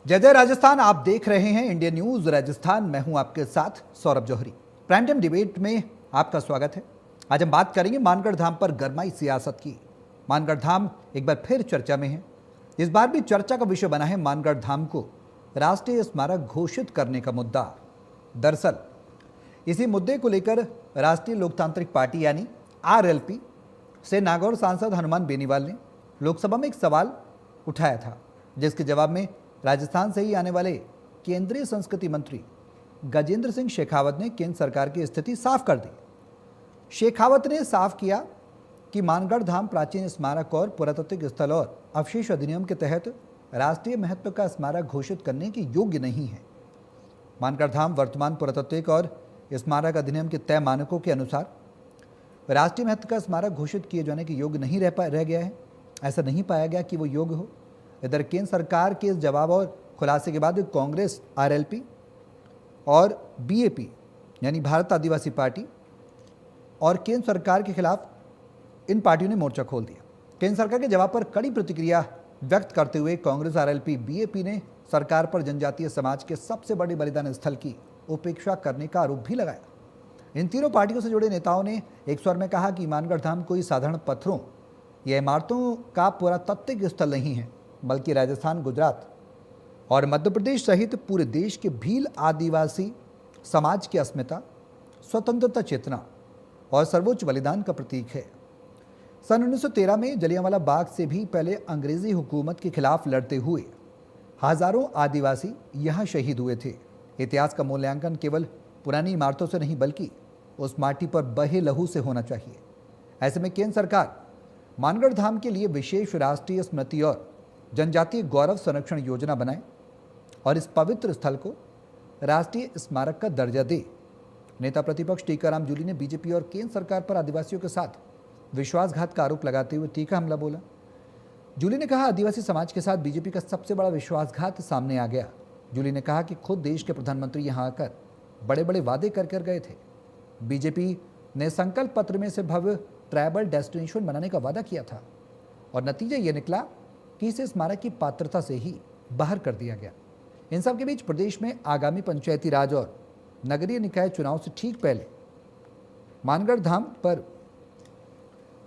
जय जय राजस्थान। आप देख रहे हैं इंडिया न्यूज राजस्थान। मैं हूं आपके साथ सौरभ जौहरी। प्राइम टाइम डिबेट में आपका स्वागत है। आज हम बात करेंगे मानगढ़ धाम पर गरमाई सियासत की। मानगढ़ धाम एक बार फिर चर्चा में है। इस बार भी चर्चा का विषय बना है मानगढ़ धाम को राष्ट्रीय स्मारक घोषित करने का मुद्दा। दरअसल इसी मुद्दे को लेकर राष्ट्रीय लोकतांत्रिक पार्टी यानी RLP से नागौर सांसद हनुमान बेनीवाल ने लोकसभा में एक सवाल उठाया था, जिसके जवाब में राजस्थान से ही आने वाले केंद्रीय संस्कृति मंत्री गजेंद्र सिंह शेखावत ने केंद्र सरकार की स्थिति साफ कर दी। शेखावत ने साफ किया कि मानगढ़ धाम प्राचीन स्मारक और पुरातात्विक स्थल और अवशेष अधिनियम के तहत राष्ट्रीय महत्व का स्मारक घोषित करने के योग्य नहीं है। मानगढ़ धाम वर्तमान पुरातात्विक और स्मारक अधिनियम के तय मानकों के अनुसार राष्ट्रीय महत्व का स्मारक घोषित किए जाने के योग्य नहीं रह गया है। ऐसा नहीं पाया गया कि वो योग्य हो। इधर केंद्र सरकार के इस जवाब और खुलासे के बाद कांग्रेस, RLP और BAP यानी भारत आदिवासी पार्टी और केंद्र सरकार के खिलाफ इन पार्टियों ने मोर्चा खोल दिया। केंद्र सरकार के जवाब पर कड़ी प्रतिक्रिया व्यक्त करते हुए कांग्रेस, RLP, BAP ने सरकार पर जनजातीय समाज के सबसे बड़े बलिदान स्थल की उपेक्षा करने का आरोप भी लगाया। इन तीनों पार्टियों से जुड़े नेताओं ने एक स्वर में कहा कि मानगढ़ धाम कोई साधारण पत्थरों या इमारतों का पुरातात्विक स्थल नहीं है, बल्कि राजस्थान, गुजरात और मध्य प्रदेश सहित पूरे देश के भील आदिवासी समाज की अस्मिता, स्वतंत्रता चेतना और सर्वोच्च बलिदान का प्रतीक है। सन 1913 में जलियांवाला बाग से भी पहले अंग्रेजी हुकूमत के खिलाफ लड़ते हुए हजारों आदिवासी यहाँ शहीद हुए थे। इतिहास का मूल्यांकन केवल पुरानी इमारतों से नहीं, बल्कि उस माटी पर बहे लहू से होना चाहिए। ऐसे में केंद्र सरकार मानगढ़ धाम के लिए विशेष राष्ट्रीय स्मृति और जनजातीय गौरव संरक्षण योजना बनाए और इस पवित्र स्थल को राष्ट्रीय स्मारक का दर्जा दे। नेता प्रतिपक्ष टीकाराम जूली ने बीजेपी और केंद्र सरकार पर आदिवासियों के साथ विश्वासघात का आरोप लगाते हुए तीखा हमला बोला। जूली ने कहा, आदिवासी समाज के साथ बीजेपी का सबसे बड़ा विश्वासघात सामने आ गया। जूली ने कहा कि खुद देश के प्रधानमंत्री यहां आकर बड़े बड़े वादे कर गए थे। बीजेपी ने संकल्प पत्र में से भव्य ट्राइबल डेस्टिनेशन बनाने का वादा किया था और नतीजा ये निकला कि इसे स्मारक की पात्रता से ही बाहर कर दिया गया। इन सब के बीच प्रदेश में आगामी पंचायती राज और नगरीय निकाय चुनाव से ठीक पहले मानगढ़ धाम पर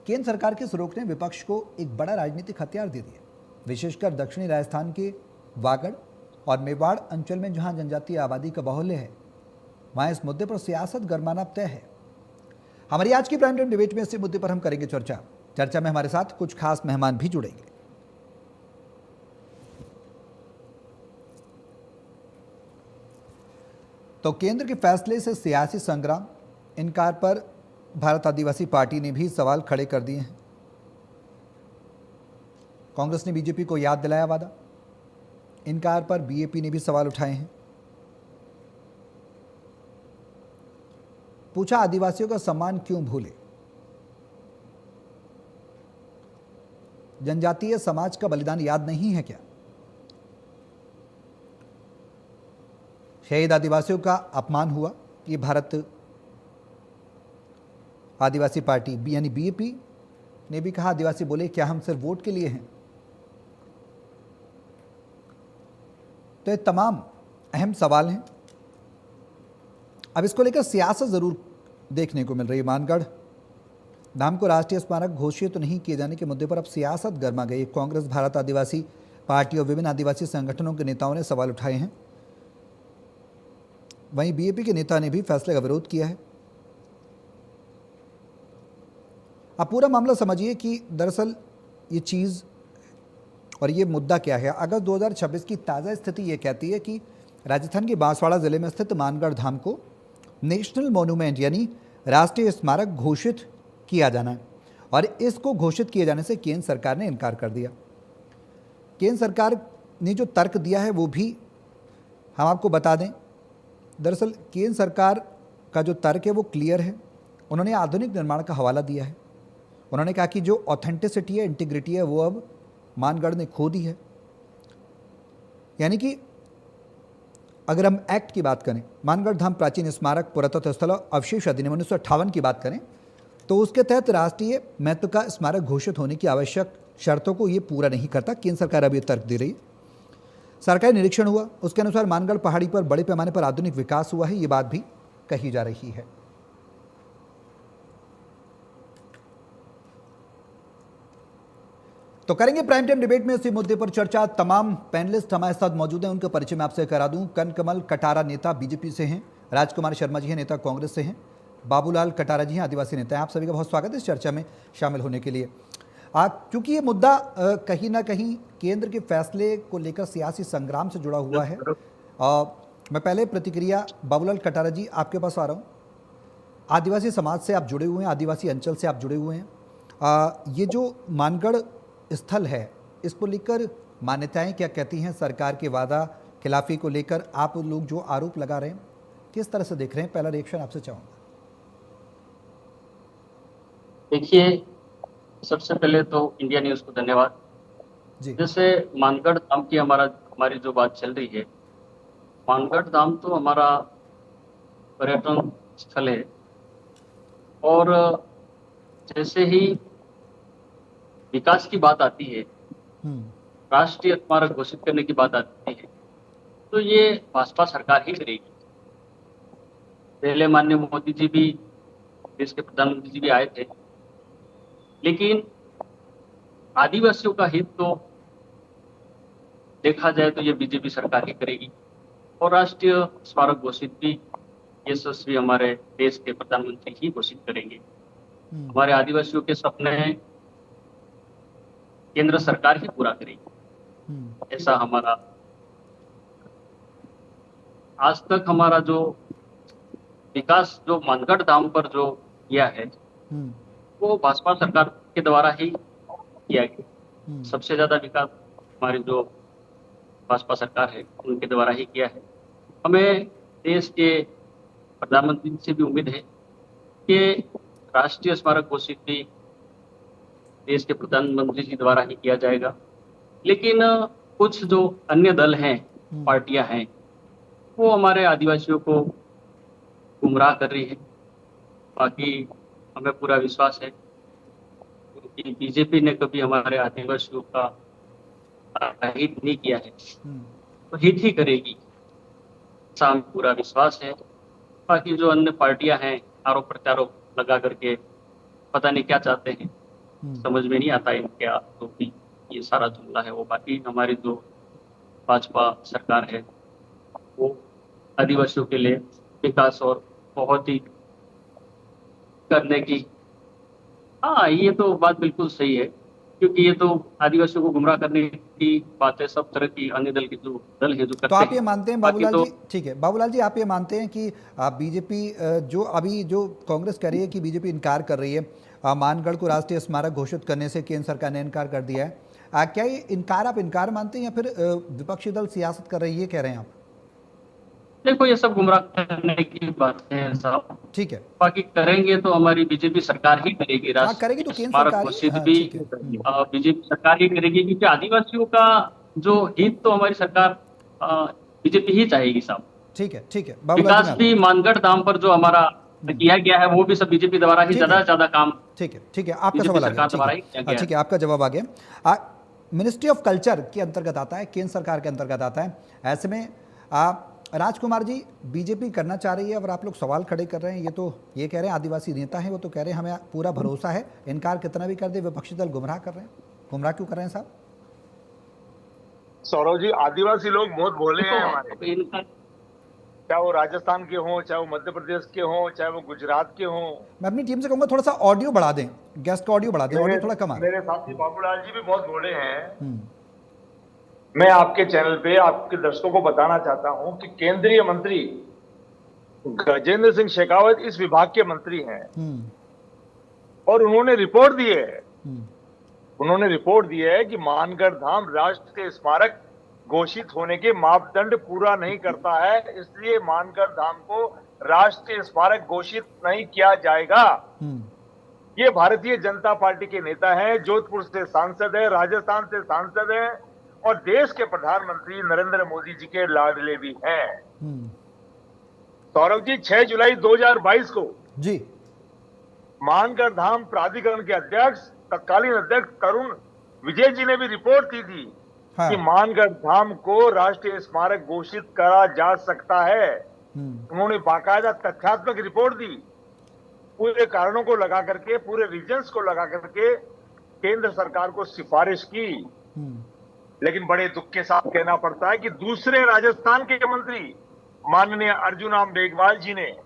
केंद्र सरकार के इस रोक ने विपक्ष को एक बड़ा राजनीतिक हथियार दे दिया। विशेषकर दक्षिणी राजस्थान के वागड़ और मेवाड़ अंचल में जहां जनजातीय आबादी का बाहुल्य है, वहां इस मुद्दे पर सियासत गरमाना तय है। हमारी आज की प्राइम टाइम डिबेट में इसी मुद्दे पर हम करेंगे चर्चा में हमारे साथ कुछ खास मेहमान भी जुड़ेंगे। तो केंद्र के फैसले से सियासी संग्राम, इनकार पर भारत आदिवासी पार्टी ने भी सवाल खड़े कर दिए हैं। कांग्रेस ने बीजेपी को याद दिलाया वादा, इनकार पर BAP ने भी सवाल उठाए हैं। पूछा, आदिवासियों का सम्मान क्यों भूले? जनजातीय समाज का बलिदान याद नहीं है क्या? शहीद आदिवासियों का अपमान हुआ। ये भारत आदिवासी पार्टी यानी BAP ने भी कहा। आदिवासी बोले, क्या हम सिर्फ वोट के लिए हैं? तो ये तमाम अहम सवाल हैं। अब इसको लेकर सियासत जरूर देखने को मिल रही है। मानगढ़ धाम को राष्ट्रीय स्मारक घोषित तो नहीं किए जाने के मुद्दे पर अब सियासत गर्मा गई। कांग्रेस, भारत आदिवासी पार्टी और विभिन्न आदिवासी संगठनों के नेताओं ने सवाल उठाए हैं। वहीं BAP के नेता ने भी फैसले का विरोध किया है। अब पूरा मामला समझिए कि दरअसल ये चीज़ और ये मुद्दा क्या है। अगस्त 2026 की ताज़ा स्थिति ये कहती है कि राजस्थान के बांसवाड़ा जिले में स्थित मानगढ़ धाम को नेशनल मॉन्यूमेंट यानी राष्ट्रीय स्मारक घोषित किया जाना है और इसको घोषित किए जाने से केंद्र सरकार ने इनकार कर दिया। केंद्र सरकार ने जो तर्क दिया है वो भी हम आपको बता दें। दरअसल केंद्र सरकार का जो तर्क है वो क्लियर है। उन्होंने आधुनिक निर्माण का हवाला दिया है। उन्होंने कहा कि जो ऑथेंटिसिटी है, इंटीग्रिटी है, वो अब मानगढ़ ने खो दी है। यानी कि अगर हम एक्ट की बात करें, मानगढ़ धाम प्राचीन स्मारक पुरातत्व स्थल अवशेष अधिनियम 1958 की बात करें, तो उसके तहत राष्ट्रीय महत्व का स्मारक घोषित होने की आवश्यक शर्तों को ये पूरा नहीं करता। केंद्र सरकार अब ये तर्क दे रही है। सरकारी निरीक्षण हुआ, उसके अनुसार मानगढ़ पहाड़ी पर बड़े पैमाने पर आधुनिक विकास हुआ है, ये बात भी कही जा रही है। तो करेंगे प्राइम टाइम डिबेट में इसी मुद्दे पर चर्चा। तमाम पैनलिस्ट हमारे साथ मौजूद हैं, उनका परिचय मैं आपसे करा दूं। कनकमल कटारा नेता बीजेपी से हैं, राजकुमार शर्मा जी हैं नेता कांग्रेस से हैं, बाबूलाल कटारा जी हैं आदिवासी नेता हैं। आप सभी का बहुत स्वागत है इस चर्चा में शामिल होने के लिए। क्योंकि ये मुद्दा कहीं ना कहीं केंद्र के फैसले को लेकर सियासी संग्राम से जुड़ा हुआ है। मैं पहले प्रतिक्रिया बाबूलाल कटारा जी आपके पास आ रहा हूँ। आदिवासी समाज से आप जुड़े हुए हैं, आदिवासी अंचल से आप जुड़े हुए हैं। ये जो मानगढ़ स्थल है, इसको लेकर मान्यताएं क्या कहती हैं? सरकार के वादा खिलाफी को लेकर आप लोग जो आरोप लगा रहे हैं, किस तरह से देख रहे हैं? पहला रिएक्शन आपसे चाहूँगा। देखिए, सबसे पहले तो इंडिया न्यूज़ को धन्यवाद। जैसे मानगढ़ धाम की हमारी जो बात चल रही है, मानगढ़ धाम तो हमारा पर्यटन स्थल है और जैसे ही विकास की बात आती है, राष्ट्रीय स्मारक घोषित करने की बात आती है, तो ये भाजपा सरकार ही करेगी। पहले माननीय मोदी जी भी, देश के प्रधानमंत्री जी भी आए थे, लेकिन आदिवासियों का हित तो देखा जाए तो ये बीजेपी सरकार ही करेगी और राष्ट्रीय स्मारक घोषित भी यशस्वी हमारे देश के प्रधानमंत्री ही घोषित करेंगे। हमारे आदिवासियों के सपने केंद्र सरकार ही पूरा करेगी, ऐसा हमारा आज तक हमारा जो विकास जो मानगढ़ धाम पर जो किया है वो भाजपा सरकार के द्वारा ही किया गया। सबसे ज्यादा विकास हमारी जो भाजपा सरकार है उनके द्वारा ही किया है। हमें देश के प्रधानमंत्री से भी उम्मीद है कि राष्ट्रीय स्मारक घोषित भी देश के प्रधानमंत्री जी द्वारा ही किया जाएगा। लेकिन कुछ जो अन्य दल हैं, पार्टियां हैं, वो हमारे आदिवासियों को गुमराह कर रही है। बाकी हमें पूरा विश्वास है कि बीजेपी ने कभी हमारे आदिवासियों का हित नहीं किया है, तो हित ही करेगी, ऐसा हमें पूरा विश्वास है। बाकी जो अन्य पार्टियां हैं, आरोप प्रत्यारोप लगा करके पता नहीं क्या चाहते हैं, समझ में नहीं आता इनके तो भी ये सारा जुमला है वो। बाकी हमारी जो भाजपा सरकार है वो आदिवासियों के लिए विकास और बहुत ही करने की, हाँ ये तो बात बिल्कुल सही है, क्योंकि ये तो आदिवासियों को गुमराह करने की बात है। सब तरह की अन्य दल के जो दल है जो करते हैं। तो आप ये मानते हैं बाबूलाल जी, ठीक है बाबूलाल जी, आप ये मानते हैं कि बीजेपी जो अभी जो कांग्रेस कह रही है कि बीजेपी इनकार कर रही है मानगढ़ को राष्ट्रीय स्मारक घोषित करने से, केंद्र सरकार ने इनकार कर दिया है, क्या ये इनकार आप इनकार मानते हैं या फिर विपक्षी दल सियासत कर रही है, कह रहे हैं आप? देखो, ये सब गुमराह करने की बात है साहब, ठीक है। बाकी करेंगे तो हमारी बीजेपी सरकार ही करेगी। करेगी तो केंद्र स्मारक सरकार घोषित भी बीजेपी सरकार ही करेगी, क्योंकि आदिवासियों का जो हित तो हमारी सरकार बीजेपी ही चाहेगी साहब। ठीक है, ठीक है। विकास भी मानगढ़ धाम पर जो हमारा किया गया है वो भी सब बीजेपी द्वारा ही ज्यादा से ज्यादा काम। ठीक है, ठीक है, आपका सवाल आ गया। ठीक है, आपका जवाब आ गया। मिनिस्ट्री ऑफ कल्चर के अंतर्गत आता है, केंद्र सरकार के अंतर्गत आता है। ऐसे में राजकुमार जी, बीजेपी करना चाह रही है और आप लोग सवाल खड़े कर रहे हैं, ये कह रहे हैं आदिवासी नेता हैं वो तो कह रहे हैं हमें पूरा भरोसा है, इनकार कितना भी कर दे विपक्षी दल गुमराह कर रहे हैं। गुमराह क्यों कर रहे हैं साहब? सौरव जी, आदिवासी लोग बहुत भोले हैं हमारे, चाहे वो राजस्थान के हों, चाहे वो मध्य प्रदेश के हों, चाहे वो गुजरात के हों। मैं अपनी टीम से कहूंगा थोड़ा सा ऑडियो बढ़ा दें, गेस्ट का ऑडियो बढ़ा दें, ऑडियो थोड़ा कम आ। मेरे साथी बाबूलाल जी भी बहुत भोले हैं। मैं आपके चैनल पे आपके दर्शकों को बताना चाहता हूं कि केंद्रीय मंत्री गजेंद्र सिंह शेखावत इस विभाग के मंत्री हैं और उन्होंने रिपोर्ट दी है। उन्होंने रिपोर्ट दी है कि मानगढ़ धाम राष्ट्रीय स्मारक घोषित होने के मापदंड पूरा नहीं करता है, इसलिए मानगढ़ धाम को राष्ट्रीय स्मारक घोषित नहीं किया जाएगा। ये भारतीय जनता पार्टी के नेता हैं, जोधपुर से सांसद है, राजस्थान से सांसद है और देश के प्रधानमंत्री नरेंद्र मोदी जी के लाडले भी हैं। सौरभ जी, 6 जुलाई 2022 को जी मानगढ़ धाम प्राधिकरण के अध्यक्ष, तत्कालीन अध्यक्ष तरुण विजय जी ने भी रिपोर्ट दी थी हाँ। कि मानगढ़ धाम को राष्ट्रीय स्मारक घोषित करा जा सकता है। उन्होंने बाकायदा तथ्यात्मक रिपोर्ट दी, पूरे कारणों को लगा करके, पूरे रीजंस को लगा करके केंद्र सरकार को सिफारिश की। लेकिन बड़े दुख के साथ कहना पड़ता है कि दूसरे राजस्थान के मंत्री माननीय अर्जुन मेघवाल जी ने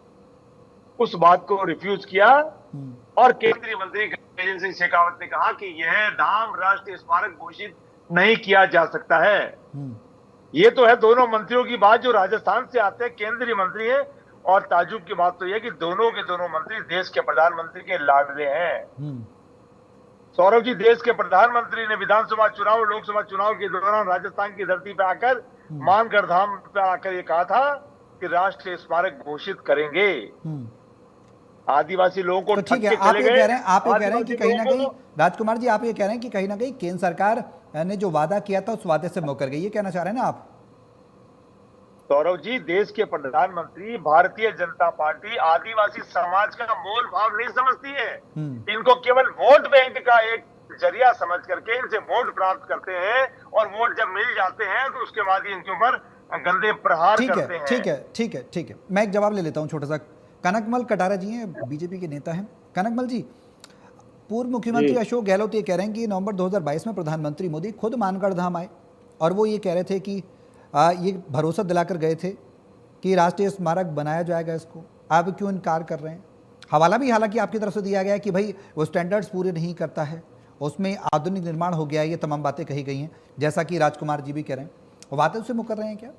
उस बात को रिफ्यूज किया और केंद्रीय मंत्री गजेंद्र सिंह शेखावत ने कहा कि यह धाम राष्ट्रीय स्मारक घोषित नहीं किया जा सकता है। ये तो है दोनों मंत्रियों की बात जो राजस्थान से आते हैं, केंद्रीय मंत्री है। और ताजुब की बात तो यह कि दोनों के दोनों मंत्री देश के प्रधानमंत्री के लाडले हैं। सौरभ जी, देश के प्रधानमंत्री ने विधानसभा चुनाव, लोकसभा चुनाव के दौरान राजस्थान की धरती पर आकर मानगढ़ धाम पर आकर ये कहा था कि राष्ट्रीय स्मारक घोषित करेंगे। आदिवासी लोगों को तो ठीक है, आप ये कह रहे हैं कि कहीं ना कहीं, राजकुमार जी आप ये कह रहे हैं कि कहीं ना कहीं केंद्र सरकार ने जो वादा किया था उस वादे से मुकर गई, ये कहना चाह रहे हैं ना आप? सौरभ जी, देश के प्रधानमंत्री भारतीय जनता पार्टी आदिवासी समाज का मोल भाव नहीं समझती है। इनको केवल वोट बैंक का एक जरिया समझ करके इनसे वोट प्राप्त करते हैं और वोट जब मिल जाते हैं तो उसके बाद इनके ऊपर गंदे प्रहार करते हैं। ठीक है, मैं एक जवाब ले लेता हूं छोटा सा। कनकमल कटारा जी हैं, बीजेपी के नेता हैं। कनकमल जी, पूर्व मुख्यमंत्री अशोक गहलोत ये कह रहे हैं कि नवंबर 2022 में प्रधानमंत्री मोदी खुद मानगढ़ धाम आए और वो ये कह रहे थे कि ये भरोसा दिलाकर गए थे कि राष्ट्रीय स्मारक बनाया जाएगा इसको। आप क्यों इनकार कर रहे हैं? हवाला भी हालांकि आपकी तरफ से दिया गया है कि भाई वो स्टैंडर्ड्स पूरे नहीं करता है, उसमें आधुनिक निर्माण हो गया है, ये तमाम बातें कही गई हैं, जैसा कि राजकुमार जी भी कह रहे हैं। वो बातें उससे मुकर रहे हैं क्या,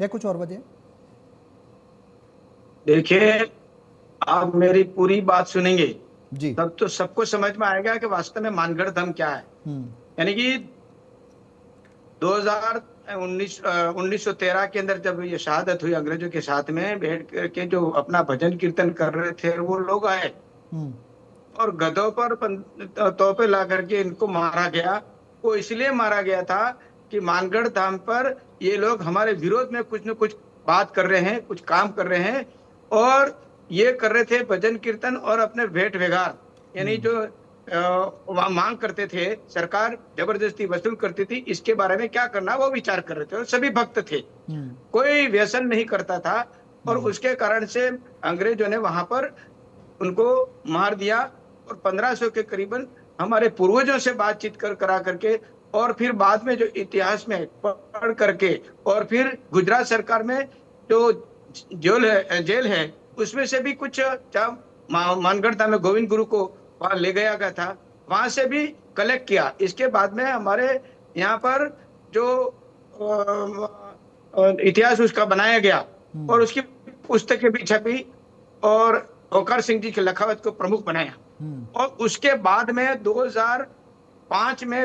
या कुछ और वजह? देखिए, आप मेरी पूरी बात सुनेंगे जी, तब तो सबको समझ में आएगा कि वास्तव में मानगढ़ धाम क्या है। यानी कि 1913 के अंदर जब ये शहादत हुई अंग्रेजों के साथ में बैठ करके, जो अपना भजन कीर्तन कर रहे थे वो लोग आए और गधों पर तोपे ला करके इनको मारा गया। वो इसलिए मारा गया था कि मानगढ़ धाम पर ये लोग हमारे विरोध में कुछ न कुछ बात कर रहे हैं, कुछ काम कर रहे हैं, और ये कर रहे थे भजन कीर्तन और अपने भेंट व्यवहार, यानी जो मांग करते थे, सरकार जबरदस्ती वसूल करती थी, इसके बारे में क्या करना वो विचार कर रहे थे। और सभी भक्त थे, कोई व्यसन नहीं करता था, और उसके कारण से अंग्रेजों ने वहां पर उनको मार दिया। और 1500 के करीबन हमारे पूर्वजों से बातचीत करा करके, और फिर बाद में जो इतिहास में पढ़ करके, और फिर गुजरात सरकार में जो जेल है उसमें से भी कुछ मानगढ़ धाम में गोविंद गुरु को वहां ले गया गया था, वहां से भी कलेक्ट किया। इसके बाद में हमारे यहाँ पर जो इतिहास उसका बनाया गया और उसकी पुस्तकें भी छपी और ओंकार सिंह जी के लखावत को प्रमुख बनाया। और उसके बाद में 2005 में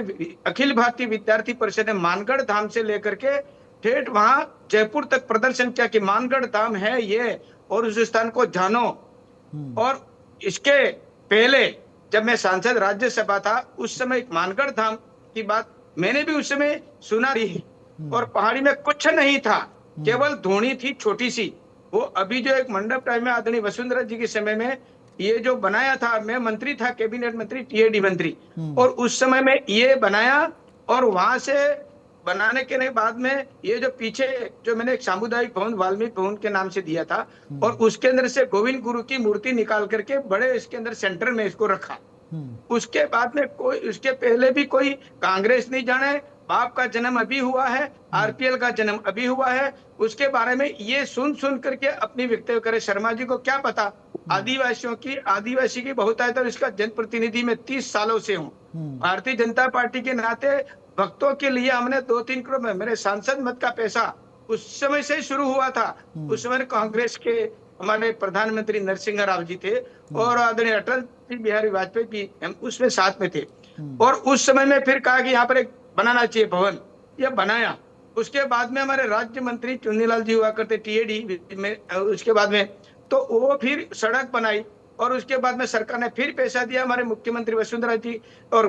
अखिल भारतीय विद्यार्थी परिषद ने मानगढ़ धाम से लेकर के ठेठ वहां जयपुर तक प्रदर्शन किया कि मानगढ़ धाम है ये, और उस स्थान को जानो। और इसके पहले जब मैं सांसद राज्यसभा था, उस समय एक मानगढ़ धाम की बात मैंने भी उस समय सुना रही, और पहाड़ी में कुछ नहीं था, केवल धोनी थी छोटी सी। वो अभी जो एक मंडप टाइम में आदरणीय वसुंधरा जी के समय में ये जो बनाया था, मैं मंत्री था, कैबिनेट मंत्री, टीएडी मंत्री, और उस समय में ये बनाया। और वहां से बनाने के बाद में ये जो पीछे जो मैंने एक सामुदायिक भवन वाल्मीकि भवन के नाम से दिया था, और उसके अंदर से गोविंद गुरु की मूर्ति निकाल करके बड़े इसके अंदर सेंटर में इसको रखा। उसके बाद में कोई, उसके पहले भी कोई कांग्रेस नहीं जाने, बाप का जन्म अभी हुआ है, आरपीएल का जन्म अभी हुआ है, उसके बारे में ये सुन करके अपनी वक्तव्य करे। शर्मा जी को क्या पता, आदिवासी की बहुतायत और इसका जनप्रतिनिधि में 30 सालों से हूँ। भारतीय जनता पार्टी के नाते भक्तों के लिए हमने 2-3 करोड़ में मेरे सांसद मत का पैसा उस समय से शुरू हुआ था। उस समय कांग्रेस के हमारे प्रधानमंत्री नरसिंह राव जी थे और आदरणीय अटल बिहारी वाजपेयी भी हम उसमें साथ में थे। और उस समय में फिर कहा कि यहाँ पर एक बनाना चाहिए भवन, यह बनाया। उसके बाद में हमारे राज्य मंत्री चुन्नीलाल जी हुआ करते टीएडी में, उसके बाद में तो वो फिर सड़क बनाई, और उसके बाद में सरकार ने फिर पैसा दिया। हमारे मुख्यमंत्री वसुंधरा जी और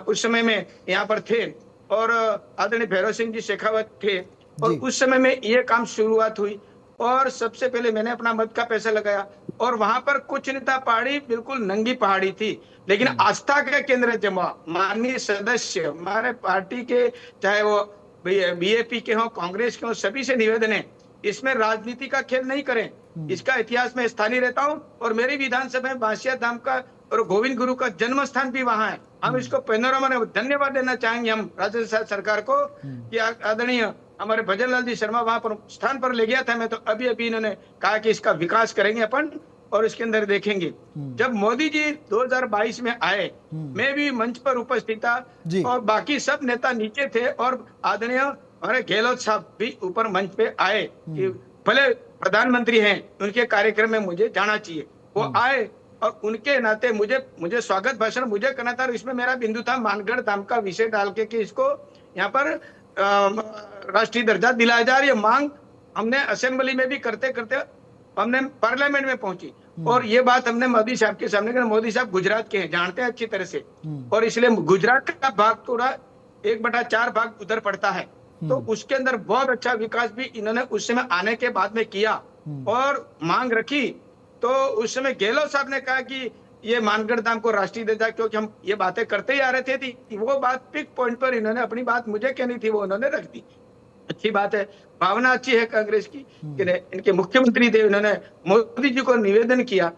उस समय में यहाँ पर थे, और आदरणीय भैरव सिंह जी शेखावत थे, और उस समय में ये काम शुरुआत हुई। और सबसे पहले मैंने अपना मत का पैसा लगाया, और वहां पर कुछ नहीं था, पहाड़ी बिल्कुल नंगी पहाड़ी थी। लेकिन आस्था का केंद्र जमा माननीय सदस्य हमारे पार्टी के, चाहे वो बीएपी के हो, कांग्रेस के हो, सभी से निवेदन है इसमें राजनीति का खेल नहीं करें। इसका इतिहास में स्थानीय रहता हूं और मेरी विधानसभा में बांसिया धाम का और गोविंद गुरु का जन्म स्थान भी वहां है। हम इसको पैनोरमा में धन्यवाद देना चाहेंगे हम राज्य सरकार को कि आदरणीय हमारे भजन लाल जी शर्मा वहां पर स्थान पर ले गया था मैं, तो अभी अभी इन्होंने कहा कि इसका विकास करेंगे अपन और इसके अंदर देखेंगे। जब मोदी जी 2022 में आए, मैं भी मंच पर उपस्थित था और बाकी सब नेता नीचे थे और आदरणीय हमारे गहलोत साहब भी ऊपर मंच पे आए कि भले प्रधानमंत्री हैं, उनके कार्यक्रम में मुझे जाना चाहिए। वो आए और उनके नाते मुझे स्वागत भाषण मुझे करना था। इसमें मेरा बिंदु था मानगढ़ धाम का विषय डाल के कि इसको यहाँ पर राष्ट्रीय दर्जा दिलाया जा रही है। मांग हमने असेंबली में भी करते करते हमने पार्लियामेंट में पहुंची और ये बात हमने मोदी साहब के सामने कहा। मोदी साहब गुजरात के हैं, जानते हैं अच्छी तरह से, और इसलिए गुजरात का भाग थोड़ा 1/4 भाग उधर पड़ता है, तो उसके अंदर बहुत अच्छा विकास भी इन्होंने उस समय आने के बाद में किया और मांग रखी। तो उस समय गहलोत साहब ने कहा कि ये मानगढ़ धाम को राष्ट्रीय दर्जा, क्योंकि हम ये बातें करते ही आ रहे थे थी, वो बात पिक पॉइंट पर इन्होंने अपनी बात मुझे कहनी थी वो उन्होंने रख दी। अच्छी बात है, भावना अच्छी है कांग्रेस की। इनके मुख्यमंत्री थे, उन्होंने मोदी जी को निवेदन किया,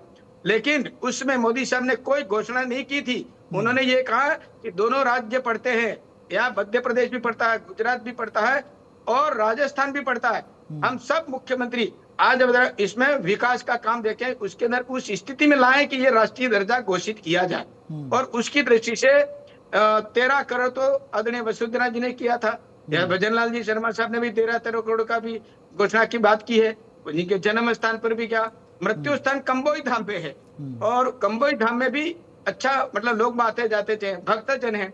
लेकिन उसमें मोदी साहब ने कोई घोषणा नहीं की थी। उन्होंने ये कहा कि दोनों राज्य पड़ते हैं, यहाँ मध्य प्रदेश भी पड़ता है, गुजरात भी पड़ता है और राजस्थान भी पड़ता है। हम सब मुख्यमंत्री आज इसमें विकास का काम देखें, उसके अंदर उस स्थिति में लाए कि ये राष्ट्रीय दर्जा घोषित किया जाए। और उसकी दृष्टि से 13 करोड़ तो आदरणीय वसुंधरा जी ने किया था, भजन लाल जी शर्मा साहब ने भी 13 करोड़ का भी घोषणा की बात की है। उनके जन्म स्थान पर भी क्या, मृत्यु स्थान कंबोई धाम पे है और कंबोई धाम में भी अच्छा मतलब लोग आते जाते थे, भक्तजन है।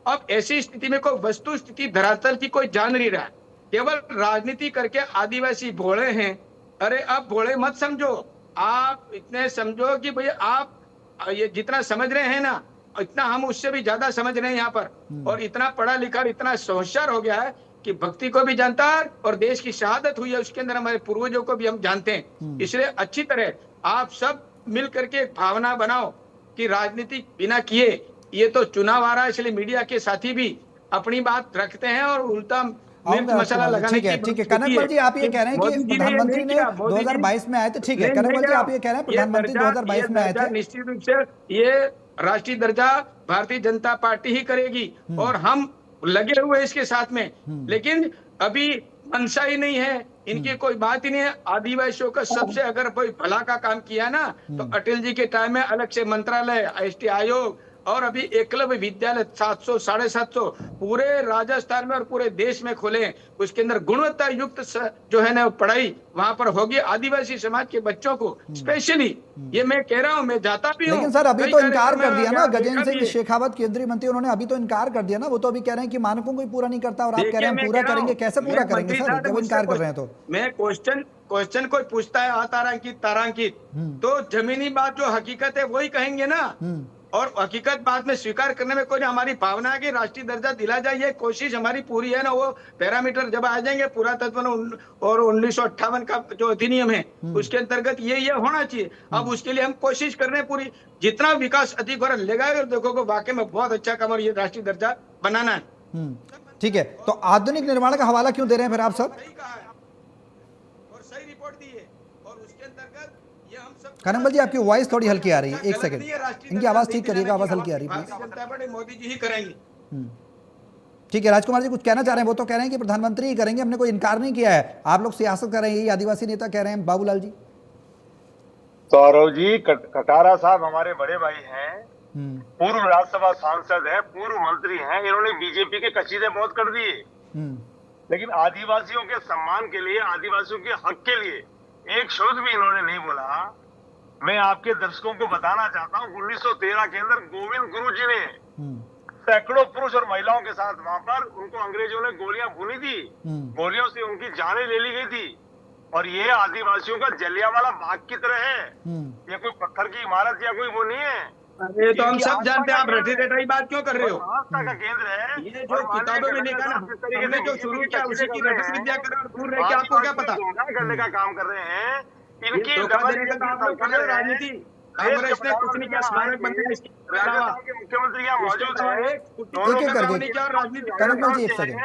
अब ऐसी स्थिति में कोई वस्तु स्थिति धरातल की कोई जान नहीं रहा, केवल राजनीति करके आदिवासी भोले हैं। अरे आप भोले मत समझो, आप इतने समझो कि भाई आप ये जितना समझ रहे हैं ना, इतना हम उससे भी ज्यादा समझ रहे हैं यहाँ पर, और इतना पढ़ा लिखा इतना होशियार हो गया है कि भक्ति को भी जानता है और देश की शहादत हुई है उसके अंदर हमारे पूर्वजों को भी हम जानते हैं। इसलिए अच्छी तरह आप सब मिल करके एक भावना बनाओ कि राजनीति बिना किए, ये तो चुनाव आ रहा है, इसलिए मीडिया के साथी भी अपनी बात रखते हैं और उल्टा मिर्च मसाला लगाने की। ठीक है कनकमल जी, आप ये कह रहे हैं कि प्रधानमंत्री ने 2022 में आए थे, ठीक है कनकमल जी, आप ये कह रहे हैं प्रधानमंत्री 2022 में आए थे। निश्चित रूप से ये राष्ट्रीय दर्जा भारतीय जनता पार्टी ही करेगी और हम लगे हुए इसके साथ में, लेकिन अभी मंशा ही नहीं है इनकी, कोई बात ही नहीं है। आदिवासियों का सबसे अगर कोई भला का काम किया ना तो अटल जी के टाइम में अलग से मंत्रालय, एसटी आयोग और अभी एकलव्य विद्यालय 700 750 पूरे राजस्थान में और पूरे देश में खोले। उसके अंदर गुणवत्ता युक्त जो है ना पढ़ाई वहां पर होगी आदिवासी समाज के बच्चों को स्पेशली। ये मैं कह रहा हूँ, मैं जाता भी हूँ। लेकिन सर अभी तो इनकार कर दिया ना गजेंद्र सिंह शेखावत केंद्रीय मंत्री, उन्होंने अभी तो इनकार कर दिया ना, वो तो अभी कह रहे हैं कि मानकों को पूरा नहीं करता और आप कह रहे हैं पूरा करेंगे। कैसे पूरा करेंगे सर जब इनकार कर रहे हैं? तो मैं क्वेश्चन कोई पूछता है तारांकित तो जमीनी बात जो हकीकत है वही कहेंगे ना, और हकीकत बात में स्वीकार करने में कोई हमारी भावना है कि राष्ट्रीय दर्जा दिला जाए, ये कोशिश हमारी पूरी है ना। वो पैरामीटर जब आ जाएंगे पुरातत्व और 1958 का जो अधिनियम है उसके अंतर्गत ये होना चाहिए। अब उसके लिए हम कोशिश कर रहे हैं पूरी, जितना विकास अधिक हो रहा लगाएगा देखोगे वाकई में बहुत अच्छा काम और ये राष्ट्रीय दर्जा बनाना है। ठीक है, तो आधुनिक निर्माण का हवाला क्यों दे रहे हैं फिर आप सब? और सही रिपोर्ट दी है और उसके अंतर्गत कनकमल जी आपकी वॉइस थोड़ी हल्की आ रही है, एक सेकंड इनकी आवाज ठीक करिएगा, आवाज हल्की आ रही है प्लीज। मोदी जी ही करेंगे। ठीक है, राजकुमार जी कुछ कहना चाह रहे हैं? वो तो कह रहे हैं कि प्रधानमंत्री ही करेंगे, हमने कोई इनकार नहीं किया है। आप लोग सियासत कर रहे हैं, यही आदिवासी नेता कह रहे हैं बाबूलाल जी। सौरव जी, कटारा साहब हमारे बड़े भाई हैं, पूर्व राज्यसभा सांसद है, पूर्व मंत्री हैं, इन्होंने बीजेपी के कसीदे बहुत कर दिए, लेकिन आदिवासियों के सम्मान के लिए, आदिवासियों के हक के लिए एक शब्द भी इन्होंने नहीं बोला। मैं आपके दर्शकों को बताना चाहता हूँ 1913 के अंदर गोविंद गुरु जी ने सैकड़ों पुरुष और महिलाओं के साथ वहां पर उनको अंग्रेजों ने गोलियां भूनी थी, गोलियों से उनकी जानें ले ली गई थी। और ये आदिवासियों का जलियांवाला बाग की तरह है, ये कोई पत्थर की इमारत या कोई वो नहीं है। अरे तो हम सब जानते हैं, आप रटी रटाई बात क्यों कर रहे हो? आस्था का केंद्र है। ये जो किताबों में लिखा ना, हमने जो शुरू किया उसी की रटी विद्या कर दूर रह के आपको क्या पता करने का काम कर रहे हैं। इनकी धोखा देने का तो आप लोग कर रहे हो राजनीति। कांग्रेस ने कुछ नहीं किया, स्मारक बन गया, इसके अलावा राजस्थान के मुख्यमंत्री यहाँ मौजूद है। एक-एक करके कनकमल जी, एक सेकंड,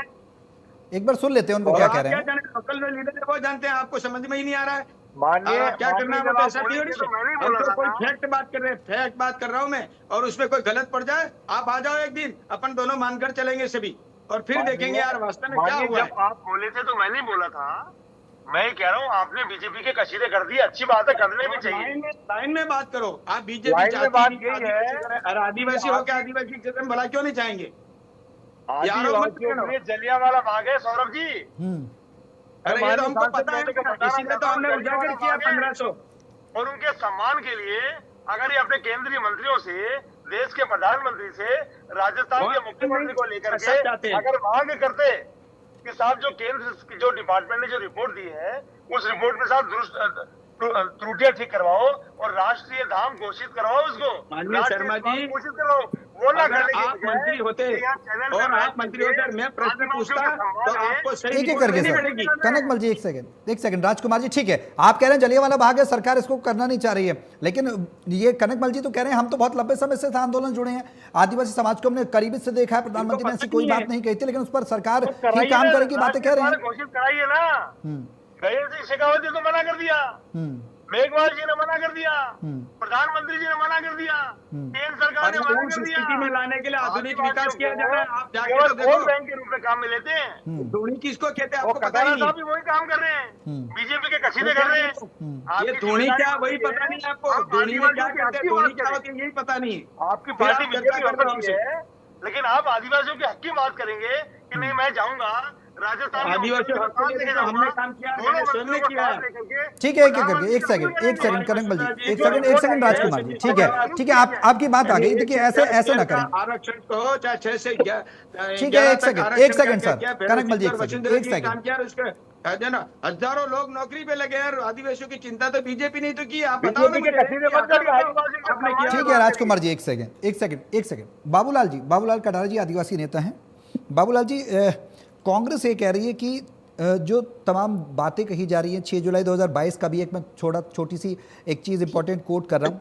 एक बार सुन लेते हैं उनको क्या कह रहे हैं। लोकल में लीडर है वो जानते हैं, आपको समझ में ही नहीं आ रहा है। माननीय क्या करना है वो तो ऐसा नहीं हो तो मैंने रही। बोला हम तो कोई था ना। फैक्ट बात कर रहे हैं, फैक्ट बात कर रहा हूं मैं, और उसमें कोई गलत पड़ जाए आप आ जाओ एक दिन, अपन दोनों मानकर चलेंगे सभी, और फिर देखेंगे यार वास्तव में क्या हुआ है। जब आप बोले थे तो मैंने बोला था, मैं कह रहा हूँ आपने बीजेपी के कसीदे कर दिए, अच्छी बात है, करने भी चाहिए। लाइन में बात करो, आप बीजेपी लाइन में बात चाहती यही है, है आदिवासी हो के आदिवासी के जन्म भला क्यों नहीं चाहेंगे? आदिवासियों के लिए जलियांवाला बाग है सौरभ जी। अरे ये तो हमको पता है, इसीलिए तो हमने उजागर किया 1500। और उनके सम्मान के लिए अगर ये अपने केंद्रीय मंत्रियों से, देश के प्रधानमंत्री से, राजस्थान के मुख्यमंत्री को लेकर के अगर मांग करते कि साहब जो केंद्र जो डिपार्टमेंट ने जो रिपोर्ट दी है उस रिपोर्ट में साहब त्रुटियां ठीक करवाओ और राष्ट्रीय धाम घोषित करवाओ, उसको माननीय शर्मा जी घोषित करवाओ, वो ना अगर करने आप मंत्री होते और आप मंत्री होते मैं प्रश्न पूछता तो आपको सही एक एक करके सर, कनकमल जी एक सेकंड, राजकुमार जी ठीक है, आप कह रहे हैं जलियांवाला बाग है, सरकार इसको करना नहीं चाह रही है, लेकिन ये कनकमल जी तो कह रहे हैं हम तो बहुत लंबे समय से आंदोलन जुड़े हैं, आदिवासी समाज को हमने करीबी से देखा है, प्रधानमंत्री ने ऐसी कोई बात नहीं कही थी, लेकिन उस पर सरकार ही काम करेगी की बातें कह रहे हैं। घोषित कराइए ना। गजेंद्र सिंह शेखावत जी तो मना कर दिया, मेघवाल जी ने मना कर दिया, प्रधानमंत्री जी ने मना कर दिया, केंद्र सरकार ने मना कर दिया। स्थिति में लाने के लिए आधुनिक विकास किया जा रहा है, आप जाके केवल तो देखो। वोट बैंक के रूप में काम में लेते हैं। धोनी किसको कहते हैं वो आपको पता कटारा ही साहब नहीं। भी वही काम कर रहे हैं, बीजेपी के कसीदे कर रहे हैं। ये धोनी क्या वही पता नहीं आपको, धोनी में क्या करते हैं, धोनी क्या होती है यही पता नहीं है। आपकी पार्टी बीजेपी हो सकती है, लेकिन आप आदिवासियों के हक की बात करेंगे कि नहीं मैं जाऊंगा राजस्थान आदिवासियों के हक के लिए तो हमने काम किया है, मैंने स्वयं ने किया है। ठीक है, एक एक करके, एक सेकंड कनकमल जी, एक सेकंड राजकुमार जी, ठीक है, आपकी बात आ गई, देखिए ऐसे ना करें, आरक्षण को चाहे 6 से 11 ठीक है, एक सेकंड सर, कनकमल जी एक सेकंड, हजारों लोग नौकरी पे लगे हैं, आदिवासियों की चिंता तो बीजेपी नहीं तो की, आप बताओ बीजेपी के कसीदे मत करिए, आदिवासियों के ठीक है राजकुमार जी, एक सेकंड, बाबूलाल जी, बाबूलाल कटारा जी आदिवासी नेता हैं। बाबूलाल जी, कांग्रेस ये कह रही है कि जो तमाम बातें कही जा रही हैं, 6 जुलाई 2022 का भी एक मैं छोटी सी एक चीज़ इंपॉर्टेंट कोट कर रहा हूँ।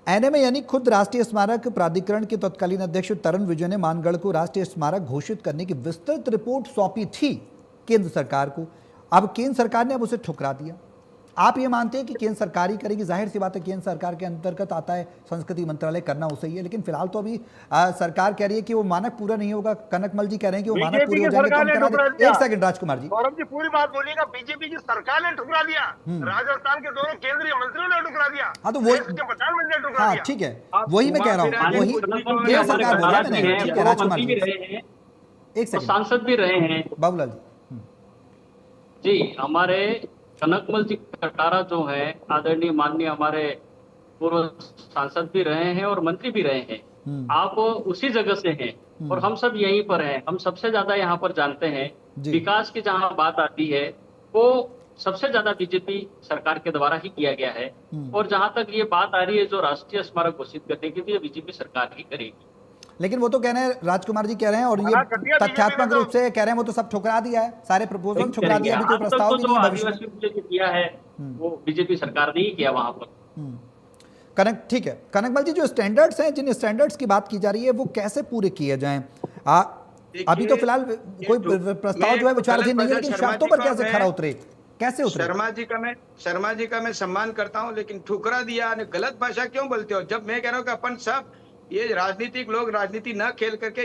एनएमए यानी खुद राष्ट्रीय स्मारक प्राधिकरण के तत्कालीन अध्यक्ष तरुण विजय ने मानगढ़ को राष्ट्रीय स्मारक घोषित करने की विस्तृत रिपोर्ट सौंपी थी केंद्र सरकार को। अब केंद्र सरकार ने अब उसे ठुकरा दिया। आप ये मानते हैं कि केंद्र सरकार ही करेगी? जाहिर सी बात है, केंद्र सरकार के अंतर्गत आता है संस्कृति मंत्रालय, करना उसे ही है, लेकिन फिलहाल तो अभी सरकार कह रही है कि वो मानक पूरा नहीं होगा। कनकमल जी कह रहे हैं कि वो मानक पूरे हो जाएंगे तो हम करा दें। एक सेकंड राजकुमार जी, गौरव जी पूरी बात बोलिएगा। बीजेपी की सरकार ने ठुकरा दिया, राजस्थान के दोनों केंद्रीय मंत्रियों ने ठुकरा दिया, हाँ तो वो प्रधानमंत्री ने ठुकरा हाँ दिया। ठीक है, वही मैं कह रहा हूँ, वही केंद्र सरकार बोल रहा है। ठीक है राजकुमार जी, एक सेकंड, सांसद भी रहे हैं बाबूलाल जी। हमारे कनकमल जी कटारा जो है आदरणीय माननीय हमारे पूर्व सांसद भी रहे हैं और मंत्री भी रहे हैं। आप उसी जगह से हैं और हम सब यहीं पर हैं। हम सबसे ज्यादा यहाँ पर जानते हैं विकास की जहाँ बात आती है वो सबसे ज्यादा बीजेपी सरकार के द्वारा ही किया गया है। और जहां तक ये बात आ रही है जो राष्ट्रीय स्मारक घोषित करने की, तो ये बीजेपी सरकार ही करेगी। लेकिन वो तो कह रहे हैं, राजकुमार जी कह रहे हैं, और ये तथ्यात्मक रूप से कह रहे हैं वो तो सब ठुकरा दिया है, सारे प्रपोजल ठुकरा दिया, अभी कोई प्रस्ताव भी नहीं है भविष्य में किया है वो बीजेपी सरकार ने ही किया वहां पर। ठीक है कनकमल जी, जो स्टैंडर्ड्स हैं, जिन स्टैंडर्ड्स की बात की जा रही है वो कैसे पूरे किए जाएं? अभी तो फिलहाल कोई प्रस्ताव जो है विचाराधीन नहीं है, लेकिन शर्तों पर कैसे खरा उतरे, कैसे उतरे? शर्मा जी का मैं सम्मान करता हूं, लेकिन ठुकरा दिया, गलत भाषा क्यों बोलते हो? जब मैं कह रहा हूं कि अपन सब ये राजनीतिक लोग राजनीति न खेल करके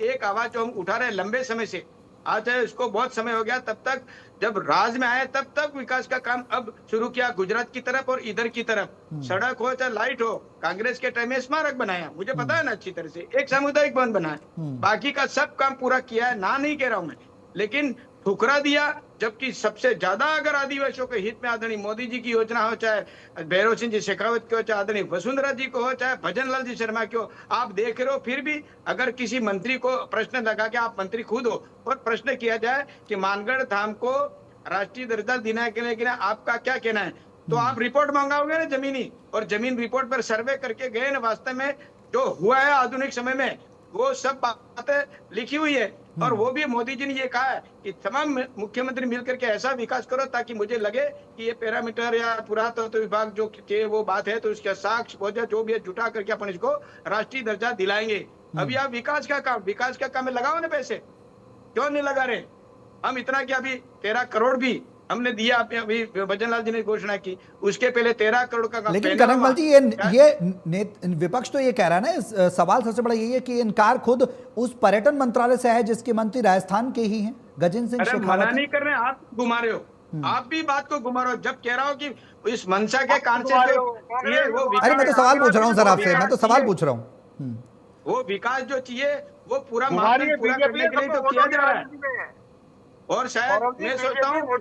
एक आवाज जो हम उठा रहे हैं लंबे समय से, आज है उसको बहुत समय हो गया, तब तक जब राज में आए तब तक विकास का काम अब शुरू किया, गुजरात की तरफ और इधर की तरफ, सड़क हो चाहे लाइट हो। कांग्रेस के टाइम में स्मारक बनाया, मुझे पता है ना अच्छी तरह से, एक सामुदायिक भवन बनाया, बाकी का सब काम पूरा किया है, ना नहीं कह रहा हूं मैं, लेकिन ठुकरा दिया। जबकि सबसे ज्यादा अगर आदिवासियों के हित में आदरणीय मोदी जी की योजना हो, चाहे भैरव सिंह जी शेखावत की हो, चाहे आदरणीय वसुंधरा जी को हो, चाहे भजन लाल जी शर्मा की हो, आप देख रहे हो, फिर भी अगर किसी मंत्री को प्रश्न लगा के, आप मंत्री खुद हो और प्रश्न किया जाए कि मानगढ़ धाम को राष्ट्रीय दर्जा देने के लिए आपका क्या कहना है, तो आप रिपोर्ट मांगाओगे ना जमीनी, और जमीन रिपोर्ट पर सर्वे करके गए ना, वास्तव में जो हुआ है आधुनिक समय में वो सब बातें लिखी हुई है। और वो भी मोदी जी ने ये कहा है कि तमाम मुख्यमंत्री मिलकर के ऐसा विकास करो ताकि मुझे लगे कि ये पैरामीटर या पुरातत्व विभाग जो के वो बात है तो उसका साक्ष्य वजह जो भी है जुटा करके अपन इसको राष्ट्रीय दर्जा दिलाएंगे। अभी आप विकास का काम में लगाओ ना पैसे, क्यों नहीं लगा रहे? हम इतना कि अभी 13 करोड़ भी हमने दिया, अभी भजनलाल जी ने घोषणा की, उसके पहले 13 करोड़ का काम। लेकिन कनकमल जी ये विपक्ष तो ये कह रहा है ना, सवाल सबसे बड़ा यही है कि इनकार खुद उस पर्यटन मंत्रालय से है जिसके मंत्री राजस्थान के ही हैं, गजेंद्र सिंह शेखावत। मना नहीं कर रहे, आप घुमा रहे हो, आप भी बात को घुमा रहे हो। जब कह रहा हो कि इस मनसा के कान से अरे मैं तो सवाल पूछ रहा हूँ सर आपसे, मैं तो सवाल पूछ रहा हूँ। वो विकास जो चाहिए वो पूरा मानदंड पूरा करने के लिए तो किया जा रहा है। और शायद मैं सोचता हूँ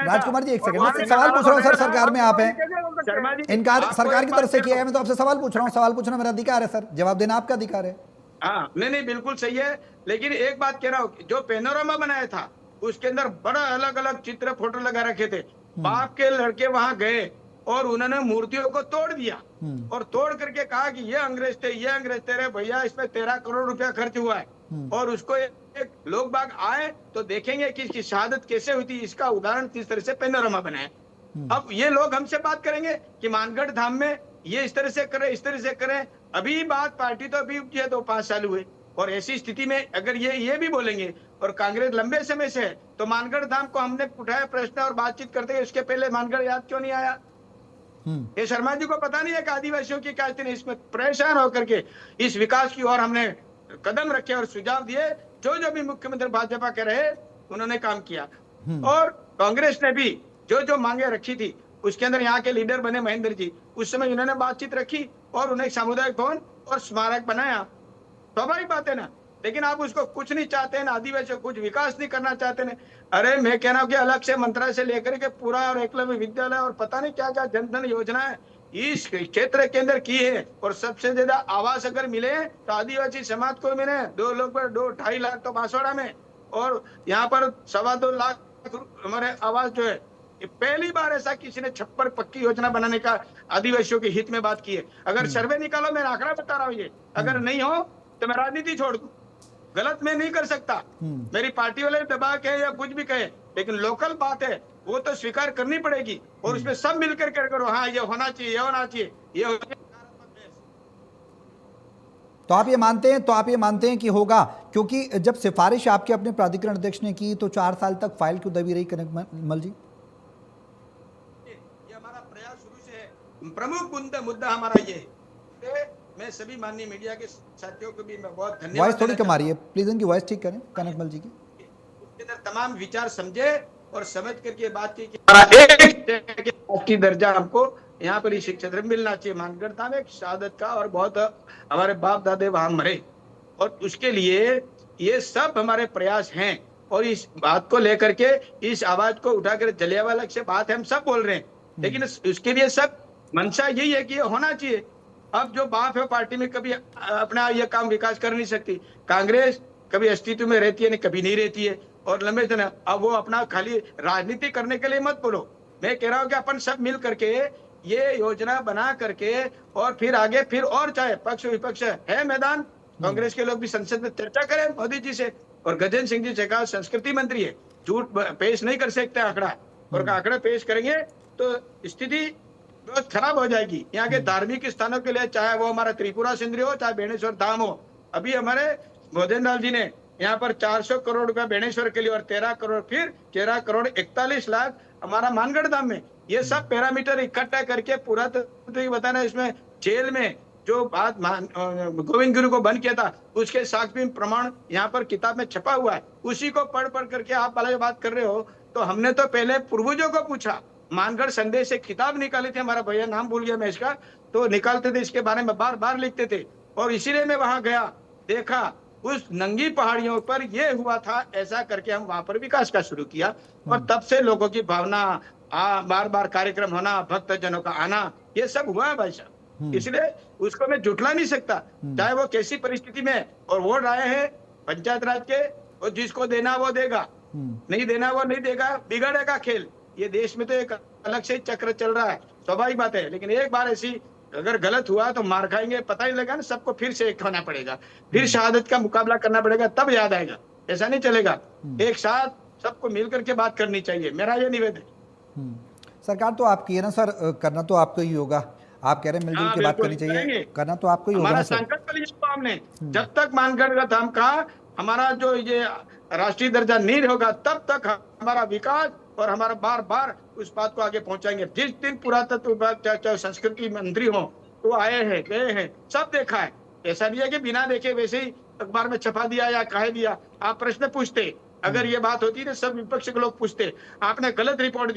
राजकुमार जी एक सेकंड, मैं सवाल पूछ रहा हूँ सर, सरकार में आप हैं, इनकार सरकार की तरफ से किया है, मैं तो आपसे सवाल पूछ रहा हूँ, सवाल पूछना मेरा अधिकार है सर, जवाब देना आपका अधिकार है। हाँ नहीं बिल्कुल सही है, लेकिन एक बात कह रहा हूँ, जो पैनोरामा बनाया था उसके अंदर बड़ा अलग अलग चित्र फोटो लगा रखे थे। बाप के लड़के वहां गए और उन्होंने मूर्तियों को तोड़ दिया और तोड़ करके कहा कि ये अंग्रेज थे, ये अंग्रेज थे। रे भैया इसमें 13 करोड़ रुपया खर्च हुआ है और उसको एक लोग बाग आए तो देखेंगे कि इसकी शहादत कैसे हुई थी, इसका उदाहरण किस तरह से पैनोरामा बनाए। अब ये लोग हमसे बात करेंगे कि मानगढ़ धाम में ये इस तरह से करें, इस तरह से करें। अभी बात पार्टी तो अभी उठी है, तो 5 साल हुए, और ऐसी स्थिति में अगर ये भी बोलेंगे और कांग्रेस लंबे समय से है तो मानगढ़ धाम को हमने उठाया प्रश्न और बातचीत करते हैं, उसके पहले मानगढ़ याद क्यों नहीं आया? ये शर्मा जी को पता नहीं है कि आदिवासियों की क्या स्थिति, इसमें परेशान होकर के इस विकास की ओर हमने कदम रखे और सुझाव दिए। जो भी मुख्यमंत्री भाजपा के रहे उन्होंने काम किया, और कांग्रेस ने भी जो मांगे रखी थी उसके अंदर यहाँ के लीडर बने महेंद्र जी, उस समय उन्होंने बातचीत रखी और उन्हें सामुदायिक भवन और स्मारक बनाया। स्वाभाविक बात है ना, लेकिन आप उसको कुछ नहीं चाहते ना, आदिवासी कुछ विकास नहीं करना चाहते ना। अरे मैं कह रहा हूँ कि अलग से मंत्रालय से लेकर के पूरा और एकलव्य विद्यालय और पता नहीं क्या क्या जनधन योजना है इस क्षेत्र के अंदर की है, और सबसे ज्यादा आवास अगर मिले तो आदिवासी समाज को मिले। 2 लोग पर 2-2.5 लाख तो बांसवाड़ा में, और यहाँ पर 2.25 लाख हमारे आवास जो है, ये पहली बार ऐसा किसी ने छप्पर पक्की योजना बनाने का आदिवासियों के हित में बात की है। अगर सर्वे निकालो, मैं आंकड़ा बता रहा हूँ, ये अगर नहीं हो तो मैं राजनीति छोड़ दूं, गलत मैं नहीं कर सकता, मेरी पार्टी वाले दबा के या कुछ भी कहे, लेकिन लोकल बात है वो तो स्वीकार करनी पड़ेगी और उसमें सब मिलकर करो। हाँ ये होना चाहिए, ये होना चाहिए, ये होना चाहिए। तो आप ये मानते हैं कि होगा, क्योंकि जब सिफारिश आपके अपने प्राधिकरण अध्यक्ष ने की तो 4 साल तक फाइल क्यों दबी रही कनकमल जी? ये हमारा प्रयास शुरू से है, प्रमुख मुद्दा हमारा ये है। मैं सभी माननीय मीडिया के साथियों को भी मैं बहुत धन्यवाद। वॉइस थोड़ी कम आ रही है, प्लीज इनकी वॉइस ठीक करें कनकमल जी की। उसके अंदर तमाम विचार समझे और समझ करके बात की कि दर्जा हमको यहाँ पर इस क्षेत्र में मिलना चाहिए। मानगढ़ धाम एक शहादत का, और बहुत हमारे बाप दादे वहां मरे, और उसके लिए ये सब हमारे प्रयास हैं, और इस बात को लेकर के इस आवाज को उठाकर जलियांवाला से बात है, हम सब बोल रहे हैं, लेकिन उसके लिए सब मंशा यही है कि ये होना चाहिए। अब जो बाप है पार्टी में कभी अपना ये काम विकास कर नहीं सकती, कांग्रेस कभी अस्तित्व में रहती है, नहीं कभी नहीं रहती है, और लंबे दिन अब वो अपना खाली राजनीति करने के लिए मत बोलो। मैं कह रहा हूँ कि अपन सब मिल करके ये योजना बना करके और फिर आगे फिर और चाहे पक्ष विपक्ष है मैदान, कांग्रेस के लोग भी संसद में चर्चा करें मोदी जी से, और गजेंद्र सिंह जी शेखावत संस्कृति मंत्री है, झूठ पेश नहीं कर सकते आंकड़ा, और आंकड़ा पेश करेंगे तो स्थिति बहुत खराब हो जाएगी। यहाँ के धार्मिक स्थानों के लिए, चाहे वो हमारा त्रिपुरा सुंदरी हो, चाहे बेणेश्वर धाम हो। अभी हमारे भजनलाल जी ने यहाँ पर 400 करोड़ रुपया बेणेश्वर के लिए और 13 करोड़, फिर 13 करोड़ 41 लाख हमारा मानगढ़ धाम में। ये सब पैरामीटर इकट्ठा करके पूरा तो बताना, इसमें जेल में जो बात गोविंद गुरु को बंद किया था उसके साक्ष्य प्रमाण यहाँ पर किताब में छपा हुआ है, उसी को पढ़ करके आप वाले बात कर रहे हो। तो हमने तो पहले पूर्वजों को पूछा, मानगढ़ संदेश से किताब निकाली थी, हमारा भैया नाम भूल गया मैं इसका, तो निकालते थे, इसके बारे में बार बार लिखते थे, और इसीलिए मैं वहां गया, देखा उस नंगी पहाड़ियों पर ये हुआ था, ऐसा करके हम वहां पर विकास का शुरू किया, और तब से लोगों की भावना, बार बार कार्यक्रम होना, भक्त जनों का आना, ये सब हुआ है भाई साहब। इसलिए उसको मैं जुटला नहीं सकता, चाहे वो कैसी परिस्थिति में, और वोट आए हैं पंचायत राज के, और जिसको देना वो देगा, नहीं देना वो नहीं देगा, बिगड़ेगा खेल। ये देश में तो एक अलग से चक्र चल रहा है, स्वाभाविक बात है। लेकिन एक बार ऐसी अगर गलत हुआ तो मार खाएंगे, पता ही लगा ना, सबको फिर से एक होना पड़ेगा, फिर शहादत का मुकाबला करना पड़ेगा, तब याद आएगा। ऐसा नहीं चलेगा, एक साथ सबको मिल करके बात करनी चाहिए, मेरा ये निवेदन है। सरकार तो आपकी है ना सर, करना तो आपको ही होगा। आप कह रहे हैं मिलजुल के बात करनी चाहिए, करना तो आपको ही होगा हमारा ना सर। संकल्प लिया हमने, जब तक मानगढ़ धाम का हमारा जो ये राष्ट्रीय दर्जा नहीं होगा तब तक हमारा विकास, और हमारा बार बार उस बात को आगे पहुंचाएंगे। जिस दिन पुरातत्व विभाग चाहे संस्कृति मंत्री हो तो आए हैं, गए हैं, सब देखा है। ऐसा नहीं है कि बिना देखे वैसे ही अखबार में छपा दिया या कह दिया। आप प्रश्न पूछते, अगर ये बात होती तो सब विपक्ष के लोग पूछते, आपने गलत रिपोर्ट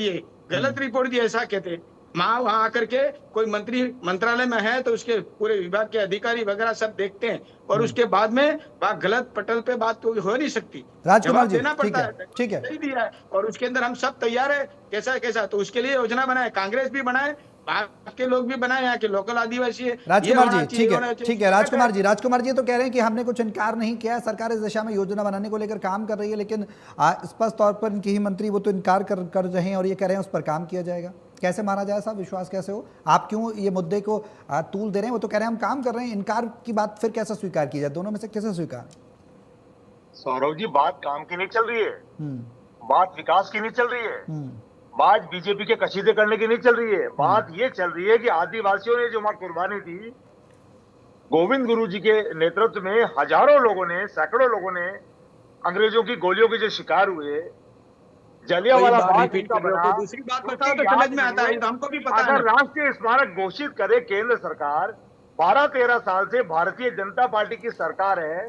दिए ऐसा कहते। वहां आकर के कोई मंत्री मंत्रालय में है तो उसके पूरे विभाग के अधिकारी वगैरह सब देखते हैं, और उसके बाद में वहां गलत पटल पे बात तो हो नहीं सकती, राजकुमार जी, देना पड़ता है। ठीक है, सही दिया है, और उसके अंदर हम सब तैयार है, कैसा तो उसके लिए योजना बनाए, कांग्रेस भी बनाए, भारत के लोग भी बनाए, यहाँ के लोकल आदिवासी है। राजकुमार जी ठीक है राजकुमार जी तो कह रहे हैं कि हमने कुछ इनकार नहीं किया है, सरकार इस दिशा में योजना बनाने को लेकर काम कर रही है, लेकिन स्पष्ट तौर पर इनके ही मंत्री वो तो इनकार कर रहे हैं और ये कह रहे हैं उस पर काम किया जाएगा। कैसे माना जाए साहब, विश्वास कैसे हो? आप क्यों ये मुद्दे को तूल दे रहे हैं? वो तो कह रहे हैं हम काम कर रहे हैं, इनकार की बात फिर कैसे स्वीकार की जाए? दोनों में से कैसे स्वीकार? सौरभ जी, बात काम की नहीं चल रही है, बात विकास की नहीं चल रही है, बात बीजेपी के कशीदे करने की नहीं चल रही है। बात ये चल रही है कि आदिवासियों ने जो वहां कुर्बानी दी, गोविंद गुरु जी के नेतृत्व में हजारों लोगों ने, सैकड़ों लोगों ने अंग्रेजों की गोलियों के जो शिकार हुए, जलियांवाला बाग का बना, दूसरी बात बताओ तो समझ में आता है, हमको भी पता है। अगर राष्ट्रीय स्मारक घोषित करे केंद्र सरकार, 12-13 साल से भारतीय जनता पार्टी की सरकार है,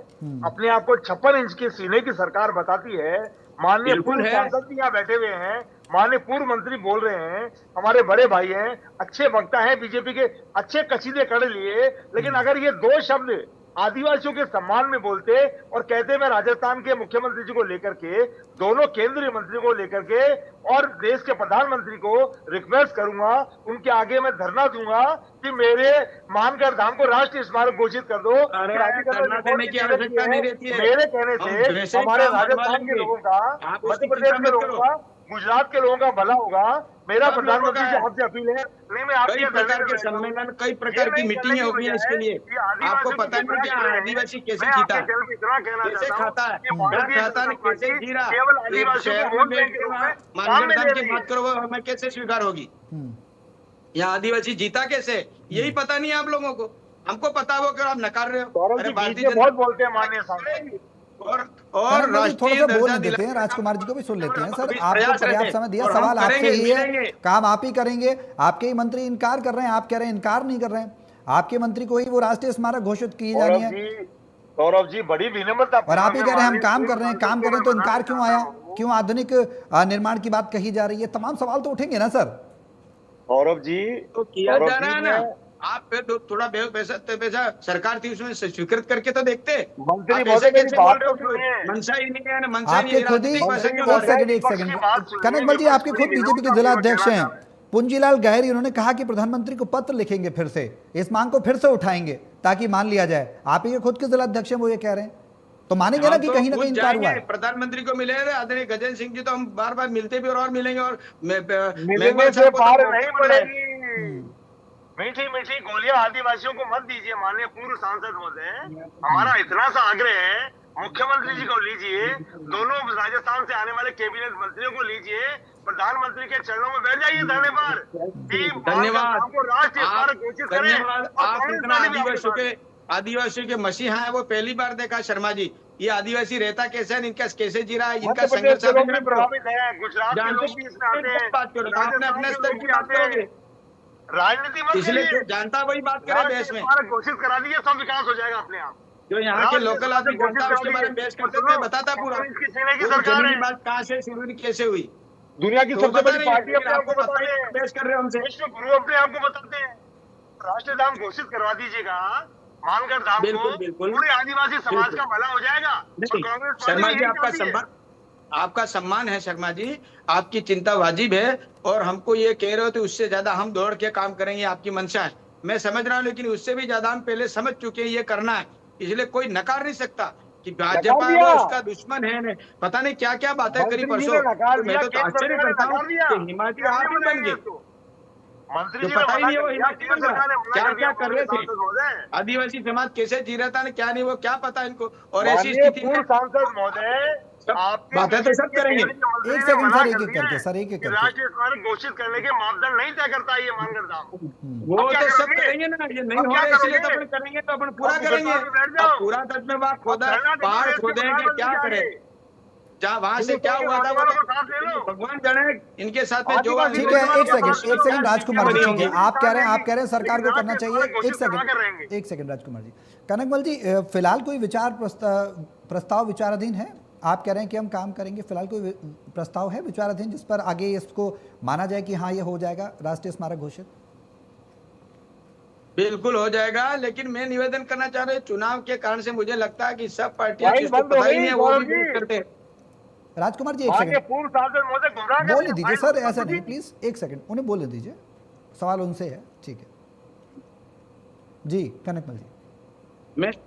अपने आप को 56 इंच के सीने की सरकार बताती है, माननीय पूर्व सांसद भी यहाँ बैठे हुए हैं, माननीय पूर्व मंत्री बोल रहे हैं, हमारे बड़े भाई हैं, अच्छे वक्ता हैं, बीजेपी के अच्छे कसीदे कर लिए, लेकिन अगर ये दो शब्द आदिवासियों के सम्मान में बोलते और कहते मैं राजस्थान के मुख्यमंत्री जी को लेकर के, दोनों केंद्रीय मंत्री को लेकर के और देश के प्रधानमंत्री को रिक्वेस्ट करूंगा, उनके आगे मैं धरना दूंगा कि मेरे मानगढ़ धाम को राष्ट्रीय स्मारक घोषित कर दो। धरना देने की आवश्यकता नहीं रहती है। मेरे कहने से हमारे राजस्थान के लोगों का, मध्य प्रदेश के लोगों का, गुजरात के लोगों का भला होगा। मेरा प्रधानमंत्री से आपसे अपील है, नहीं मैं आपके प्रकार के सम्मेलन, कई प्रकार की मीटिंगें हो गई है इसके लिए। आपको पता नहीं कि आदिवासी कैसे जीता, कैसे खाता है, क्या खाता है, कैसे जी रहा, शहर में बैठ के मानगढ़ धाम की बात करो, हमें कैसे स्वीकार होगी? यहाँ आदिवासी जीता कैसे, यही पता नहीं है आप लोगों को। हमको पता हो कि आप नकार रहे हो। अरे भारतीय बहुत बोलते हैं माननीय साहब, और थोड़ा सा बोलने देते हैं, राजकुमार जी को भी सुन लेते हैं। सर आपको पर्याप्त समय दिया, सवाल आपसे ही है, काम आप ही करेंगे। आपके ही मंत्री इनकार कर रहे हैं, आप कह रहे हैं इनकार नहीं कर रहे हैं। आपके मंत्री को ही वो राष्ट्रीय स्मारक घोषित की जानी है। सौरभ जी बड़ी विनम्रता, और आप ही कह रहे हैं हम काम कर रहे हैं, काम कर रहे हैं, तो इनकार क्यों आया? क्यों आधुनिक निर्माण की बात कही जा रही है? तमाम सवाल तो उठेंगे ना सर। सौरभ जी तो किया जा रहा है ना, आप फिर थोड़ा पैसा सरकार थी उसमें स्वीकृत करके तो देखते। मंत्री मनसा ही नहीं है ना, मनसा आपके खुद ही एक सेकंड कनकमल जी, आपके खुद बीजेपी के जिला अध्यक्ष हैं पुंजीलाल गहरी, उन्होंने कहा कि प्रधानमंत्री को पत्र लिखेंगे, फिर से इस मांग को फिर से उठाएंगे ताकि मान लिया जाए। आप ही के खुद के जिला अध्यक्ष हैं, वो ये कह रहे हैं, तो मानेंगे ना कि कहीं ना कहीं इनकार हुआ है? प्रधानमंत्री को मिले आदरणीय गजेंद्र सिंह जी तो हम बार बार मिलते भी और मिलेंगे, और मिलने से पार नहीं पड़ेगी। मीठी मीठी गोलियां आदिवासियों को मत दीजिए। माननीय पूर्व सांसद महोदय, हमारा इतना सा आग्रह है, मुख्यमंत्री जी को लीजिए, दोनों राजस्थान से आने वाले कैबिनेट मंत्रियों को लीजिए, प्रधानमंत्री के चरणों में बैठ जाइए धरने पर। धन्यवाद, राष्ट्रीय स्मारक घोषित करें। आप इतना आदिवासियों के मसीहा है, वो पहली बार देखा शर्मा जी। ये आदिवासी रहता कैसे है, इनका कैसे जी रहा है, इनका संघर्ष प्रभावित है, गुजरात के लोग भी इसमें आते हैं। बात करो, आपने अपने स्तर की बात करोगे, राजनीति में इसलिए जानता वही बात करें देश में। घोषित करा दीजिए, सब विकास हो जाएगा अपने आप। जो यहाँ के लोकल आदमी जनता उसके बारे में बहस करते थे, बताता पूरा बात कहाँ से शुरू कैसे हुई। दुनिया की सबसे बड़ी पार्टी अपने आपको बताते हैं, बहस कर रहे हो हमसे, विश्व गुरु अपने आपको बताते हैं। राष्ट्रीय धाम घोषित करवा दीजिएगा मानगढ़ धाम को, पूरे आदिवासी समाज का भला हो जाएगा। शर्मा जी आपका सम्मान है, शर्मा जी आपकी चिंता वाजिब है, और हमको ये कह रहे हो तो उससे ज्यादा हम दौड़ के काम करेंगे, आपकी मंशा है, मैं समझ रहा हूँ, लेकिन उससे भी ज्यादा हम पहले समझ चुके हैं ये करना है, इसलिए कोई नकार नहीं सकता कि भाजपा उसका दुश्मन है। पता नहीं क्या क्या बातें करी परसों, मैं तो आश्चर्य करता हूँ कि हिमाचल आप ही बन गए। मंत्री जो जी ने पता ही मना नहीं है वो कर दिया, हिमाचल केंद्र सरकार ने में मना क्या कर दिया, क्या कर रहे थे, सांसद महोदय। आदिवासी समाज कैसे जी रहा था क्या नहीं वो क्या पता इनको। और ऐसी माननीय स्थिति पूर्व में सांसद महोदय, सब आपके बातें तो सब बीजेपी के करेंगे। केंद्रीय मंत्री एक ने सेकंड मना सर, एक कर एक दिया करके है सर, एक एक कि करके। राष्ट्रीय स्मारक घोषित करने के मापदंड नहीं तय करता है ये मानगढ़ धाम। वो अब क्या तो सब करोगे? करेंगे ना, ये नहीं अब हो क्या रहा इसलिए तो करोगे? अपन करेंगे, तो अपन पूरा अब करेंगे। गुजरात में बैठ अब जाओ, पूरा 10 में अब खोदा धरना देंगे, पहाड़ देश के खोदेंगे प्रधानमंत्री क्या के करें, आगे। जहाँ वहां से क्या हिंदुस्तान के हुआ था वो नौजवानों का साथ ले लो। भगवान जाने इनके साथ में जो आदिवासी ठीक आएंगे, है, नौजवानों एक सेकंड राजकुमार जी, बनी ठीक है, होंगी। आप कह रहे हैं सरकार को करना चाहिए। घोषित करवा कर रहेंगे। एक सेकंड राजकुमार जी, कनकमल जी, फिलहाल कोई प्रस्ताव विचाराधीन है? आप कह रहे हैं कि हम काम करेंगे, फिलहाल कोई प्रस्ताव है विचाराधीन जिस पर आगे इसको माना जाए कि हाँ ये हो जाएगा राष्ट्रीय स्मारक घोषित? बिल्कुल हो जाएगा, लेकिन मैं निवेदन करना चाह रहा हूँ, चुनाव के कारण से मुझे लगता है कि सब पार्टियां फाइल जिसको बंद हो पता ही गई, नहीं है वो भी गौरव जी। विरोध करते हैं। राजकुमार जी एक माननीय सेकंड पूर्व सांसद महोदय गुमराह कर बोलने रहे हैं, दीजिए फाइल सर, बंद ऐसा कर नहीं, दी। प्लीज एक सेकंड उन्हें बोलने दीजिए, सवाल उनसे है। ठीक है जी कनकमल जी।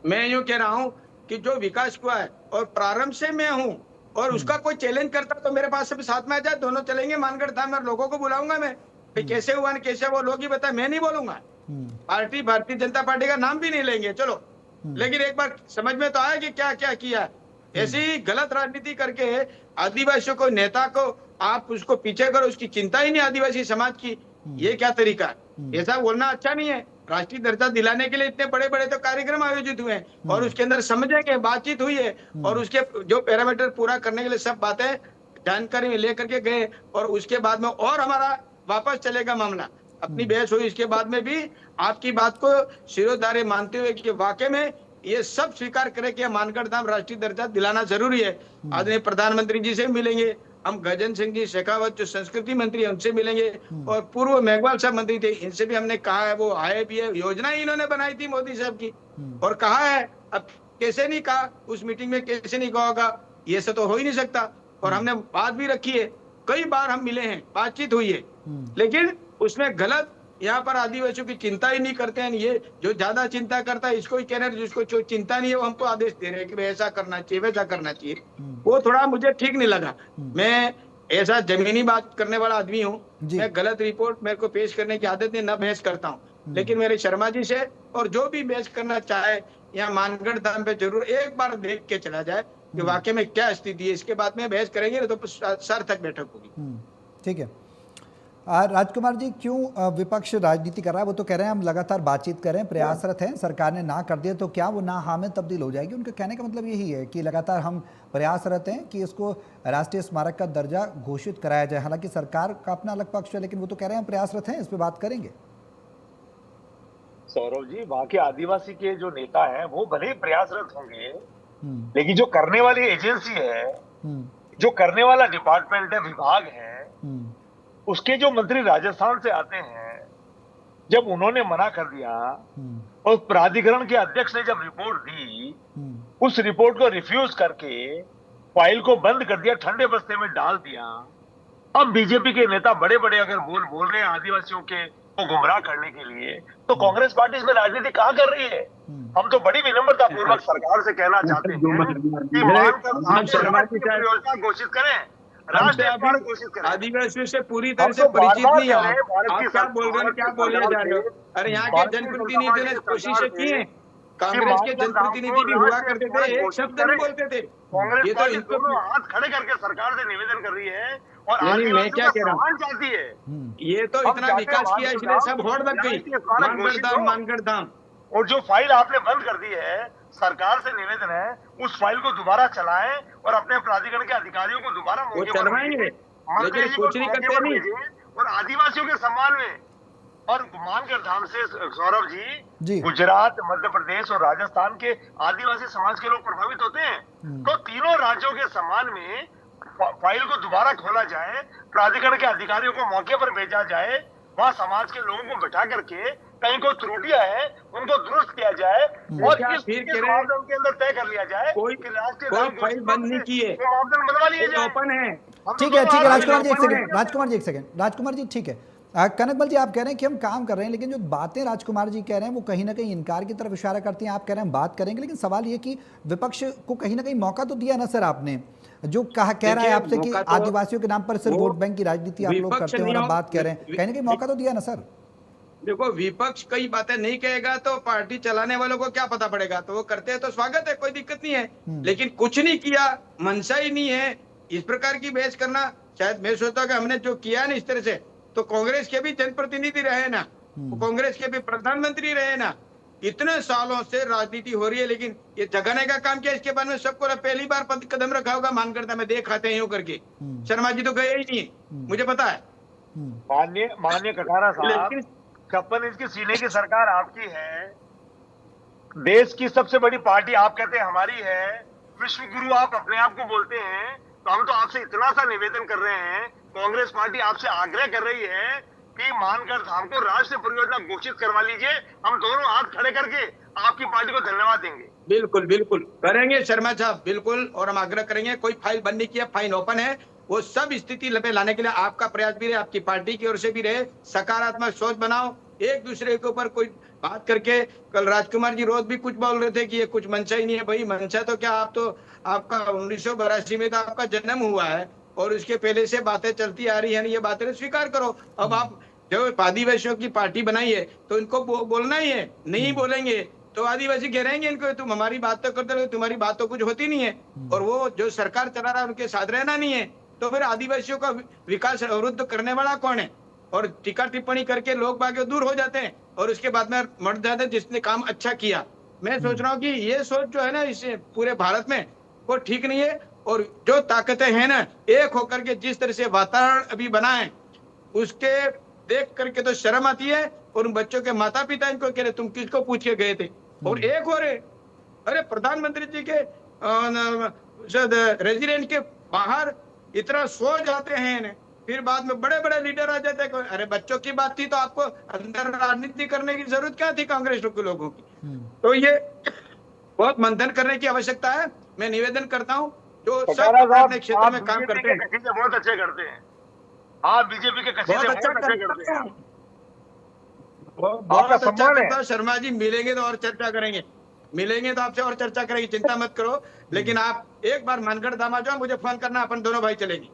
मैं यूं कह रहा हूं कि जो विकास हुआ है और प्रारंभ से मैं हूं, और उसका कोई चैलेंज करता तो मेरे पास से भी साथ में आ जाए, दोनों चलेंगे मानगढ़ धाम में, लोगों को बुलाऊंगा मैं, भाई कैसे हुआ न कैसे, वो लोग ही बताए, मैं नहीं बोलूंगा। पार्टी भारतीय जनता पार्टी का नाम भी नहीं लेंगे, चलो, लेकिन एक बार समझ में तो आया कि क्या क्या किया। ऐसी गलत राजनीति करके आदिवासियों को, नेता को आप उसको पीछे करो, उसकी चिंता ही नहीं आदिवासी समाज की, ये क्या तरीका है? ऐसा बोलना अच्छा नहीं है। राष्ट्रीय दर्जा दिलाने के लिए इतने बड़े बड़े तो कार्यक्रम आयोजित हुए हैं और उसके अंदर समझेंगे, बातचीत हुई है और उसके जो पैरामीटर पूरा करने के लिए सब बातें जानकारी में लेकर के गए, और उसके बाद में और हमारा वापस चलेगा मामला। अपनी बहस हुई, इसके बाद में भी आपकी बात को शिरोधार्य मानते हुए कि वाकई में ये सब स्वीकार करें कि मानगढ़ धाम राष्ट्रीय दर्जा दिलाना जरूरी है। आदरणीय प्रधानमंत्री जी से मिलेंगे हम, गजेंद्र सिंह जी शेखावत जो संस्कृति मंत्री है उनसे मिलेंगे, और पूर्व मेघवाल साहब मंत्री थे, इनसे भी हमने कहा है, वो आए भी है, योजना ही इन्होंने बनाई थी मोदी साहब की, और कहा है। अब कैसे नहीं कहा उस मीटिंग में, कैसे नहीं कहा होगा, ये सब तो हो ही नहीं सकता। और हमने बात भी रखी है, कई बार हम मिले हैं, बातचीत हुई है, लेकिन उसमें गलत यहाँ पर आदिवासियों की चिंता ही नहीं करते हैं। ये जो ज्यादा चिंता करता है इसको ही कह रहे हैं, जिसको जो चिंता नहीं है वो हमको आदेश दे रहे हैं कि ऐसा करना चाहिए, वैसा करना चाहिए। वो थोड़ा मुझे ठीक नहीं लगा। मैं ऐसा जमीनी बात करने वाला आदमी हूँ, मैं गलत रिपोर्ट मेरे को पेश करने की आदत नहीं, न बहस करता हूँ, लेकिन मेरे शर्मा जी से और जो भी बहस करना चाहे यहाँ मानगढ़ धाम पे जरूर एक बार देख के चला जाए कि वाकई में क्या स्थिति है, इसके बाद में बहस करेंगे तो सार्थक बैठक होगी। ठीक है राजकुमार जी, क्यों विपक्ष राजनीति कर रहा है? वो तो कह रहे हैं हम लगातार बातचीत कर रहे हैं, प्रयासरत हैं, सरकार ने ना कर दिया तो क्या वो ना हाँ में तब्दील हो जाएगी? उनका कहने का मतलब यही है कि लगातार हम प्रयासरत हैं कि इसको राष्ट्रीय स्मारक का दर्जा घोषित कराया जाए। हालांकि सरकार का अपना अलग पक्ष है, लेकिन वो तो कह रहे हैं हम प्रयासरत हैं, इस पर बात करेंगे। सौरभ जी, वहां के आदिवासी के जो नेता हैं वो भले ही प्रयासरत होंगे, लेकिन जो करने वाली एजेंसी है, जो करने वाला डिपार्टमेंट है, विभाग है, उसके जो मंत्री राजस्थान से आते हैं, जब उन्होंने मना कर दिया और प्राधिकरण के अध्यक्ष ने जब रिपोर्ट दी, उस रिपोर्ट को रिफ्यूज करके फाइल को बंद कर दिया, ठंडे बस्ते में डाल दिया। अब बीजेपी के नेता बड़े बड़े अगर बोल रहे हैं आदिवासियों के को गुमराह करने के लिए, तो कांग्रेस पार्टी इसमें राजनीति कहाँ कर रही है? हम तो बड़ी विनम्रता पूर्वक सरकार से कहना चाहते हैं कि योजना घोषित करें, आदिवासियों से पूरी तरह से परिचित नहीं है। आप क्या बोल रहे हैं, क्या बोले जा रहे हो? अरे यहाँ के जनप्रतिनिधियों ने कोशिशें की है, कांग्रेस के जनप्रतिनिधि भी हुआ करते थे, एक शब्द नहीं बोलते थे। कांग्रेस ये तो इनको हाथ खड़े करके सरकार से निवेदन कर रही है और मैं क्या कह रहा हूँ, चाहती है। ये तो इतना विकास किया इसलिए सब होड़ लग गई, मानगढ़ धाम मानगढ़ धाम। और जो फाइल आपने बंद कर दी है, सरकार से निवेदन है उस फाइल को दोबारा चलाएं और अपने प्राधिकरण के अधिकारियों को दोबारा वो चलवाएंगे, लेकिन कुछ नहीं करते नहीं। और आदिवासियों के सम्मान में, और मानगढ़ धाम से सौरभ जी, गुजरात, मध्य प्रदेश और राजस्थान के आदिवासी समाज के लोग प्रभावित होते हैं, तो तीनों राज्यों के सम्मान में फाइल को दोबारा खोला जाए, प्राधिकरण के अधिकारियों को मौके पर भेजा जाए, वहाँ समाज के लोगों को बिठा करके कहीं कोई त्रुटियां है उनको दुरुस्त किया जाए और इस मापदंड के अंदर तय कर लिया जाए कि राष्ट्रीय फाइल बंद नहीं किए, मापदंड बनवा लिए जाए। ओपन है। ठीक है राजकुमार जी एक सेकंड, राजकुमार जी ठीक है। कनकमल जी आप कह रहे हैं कि हम काम कर रहे हैं, लेकिन जो बातें राजकुमार जी कह रहे हैं वो कहीं ना कहीं इनकार की तरफ इशारा करती हैं। आप कह रहे हैं हम बात करेंगे, लेकिन सवाल ये कि विपक्ष को कहीं ना कहीं मौका तो दिया ना सर आपने। जो कह रहा है आपसे कि मौका तो आदिवासियों के नाम पर सिर्फ वो वोट बैंक की राजनीति आप लोग विपक्ष करते हैं और नहीं आप हो- बात कह रहे हैं, कहने की मौका तो दिया ना सर। देखो, विपक्ष कई बातें नहीं कहेगा तो पार्टी चलाने वालों को क्या पता पड़ेगा, तो वो करते हैं तो स्वागत है, कोई दिक्कत नहीं है। लेकिन कुछ नहीं किया, मंशा ही नहीं है, इस प्रकार की बहस करना, शायद मैं सोचता हूं कि हमने जो किया है ना इस तरह से, तो कांग्रेस के भी जनप्रतिनिधि रहे ना, कांग्रेस के भी प्रधानमंत्री रहे ना, इतने सालों से राजनीति हो रही है, लेकिन ये जगाने का काम किया। इसके बाद में सबको पहली बार कदम रखा होगा मानगढ़ में, देख आते हैं यूं करके। शर्मा जी तो गए ही नहीं, मुझे पता है। माननीय कटारा साहब, लेकिन 56 इंच की सीने की सरकार आपकी है, देश की सबसे बड़ी पार्टी आप कहते हैं हमारी है, विश्व गुरु आप अपने आप को बोलते हैं, तो हम तो आपसे इतना सा निवेदन कर रहे हैं, कांग्रेस पार्टी आपसे आग्रह कर रही है कि मानगढ़ धाम को राष्ट्रीय परियोजना घोषित करवा लीजिए। हम दोनों हाथ खड़े करके आपकी पार्टी को धन्यवाद देंगे। बिल्कुल बिल्कुल करेंगे शर्मा साहब, बिल्कुल, और हम आग्रह करेंगे। कोई फाइल बंद नहीं किया, फाइल ओपन है। वो सब स्थिति पे लाने के लिए आपका प्रयास भी रहे, आपकी पार्टी की ओर से भी रहे। सकारात्मक सोच बनाओ, एक दूसरे के ऊपर कोई बात करके। कल राजकुमार जी रोज भी कुछ बोल रहे थे कि ये कुछ मंशा ही नहीं है। भाई मंशा तो क्या, आप तो आपका 1982 में तो आपका जन्म हुआ है और उसके पहले से बातें चलती आ रही है, ये बातें स्वीकार करो। अब आप जो आदिवासियों की पार्टी बनाई है तो इनको बोलना ही है, नहीं बोलेंगे तो आदिवासी कह रहेंगे इनको, तुम हमारी बात तो करते रहो, तुम्हारी बात तो कुछ होती नहीं है। और वो जो सरकार चला रहा है उनके साथ रहना नहीं है, तो फिर आदिवासियों का विकास अवरुद्ध करने वाला कौन है? और टीका टिप्पणी करके लोग बाग दूर हो जाते हैं और उसके बाद में मर जाते हैं जिसने काम अच्छा किया। मैं सोच रहा हूँ कि ये सोच जो है ना इस पूरे भारत में वो ठीक नहीं है। और जो ताकतें हैं ना, एक होकर के जिस तरह से वातावरण अभी बना है उसके देख करके तो शर्म आती है। और उन बच्चों के माता पिता इनको कह रहे तुम किसको पूछ के गए थे, और एक हो रहे, अरे प्रधानमंत्री जी के रेजिडेंट के बाहर इतना सो जाते हैं, फिर बाद में बड़े बड़े लीडर आ जाते हैं। अरे बच्चों की बात थी तो आपको अंदर राजनीति करने की जरूरत क्या थी कांग्रेस के लोगों की? तो ये बहुत मंथन करने की आवश्यकता है। मैं निवेदन करता हूँ जो सब अपने क्षेत्र में काम करते हैं, बहुत अच्छे करते हैं, आप बीजेपी के कसीदे बहुत अच्छा करते करते हैं। हैं, बहुत अच्छा करता हूँ। शर्मा जी मिलेंगे तो और चर्चा करेंगे, मिलेंगे तो आपसे और चर्चा करेंगे, चिंता मत करो। लेकिन आप एक बार मानगढ़ धाम आ जाओ, मुझे फोन करना, अपन दोनों भाई चलेंगे।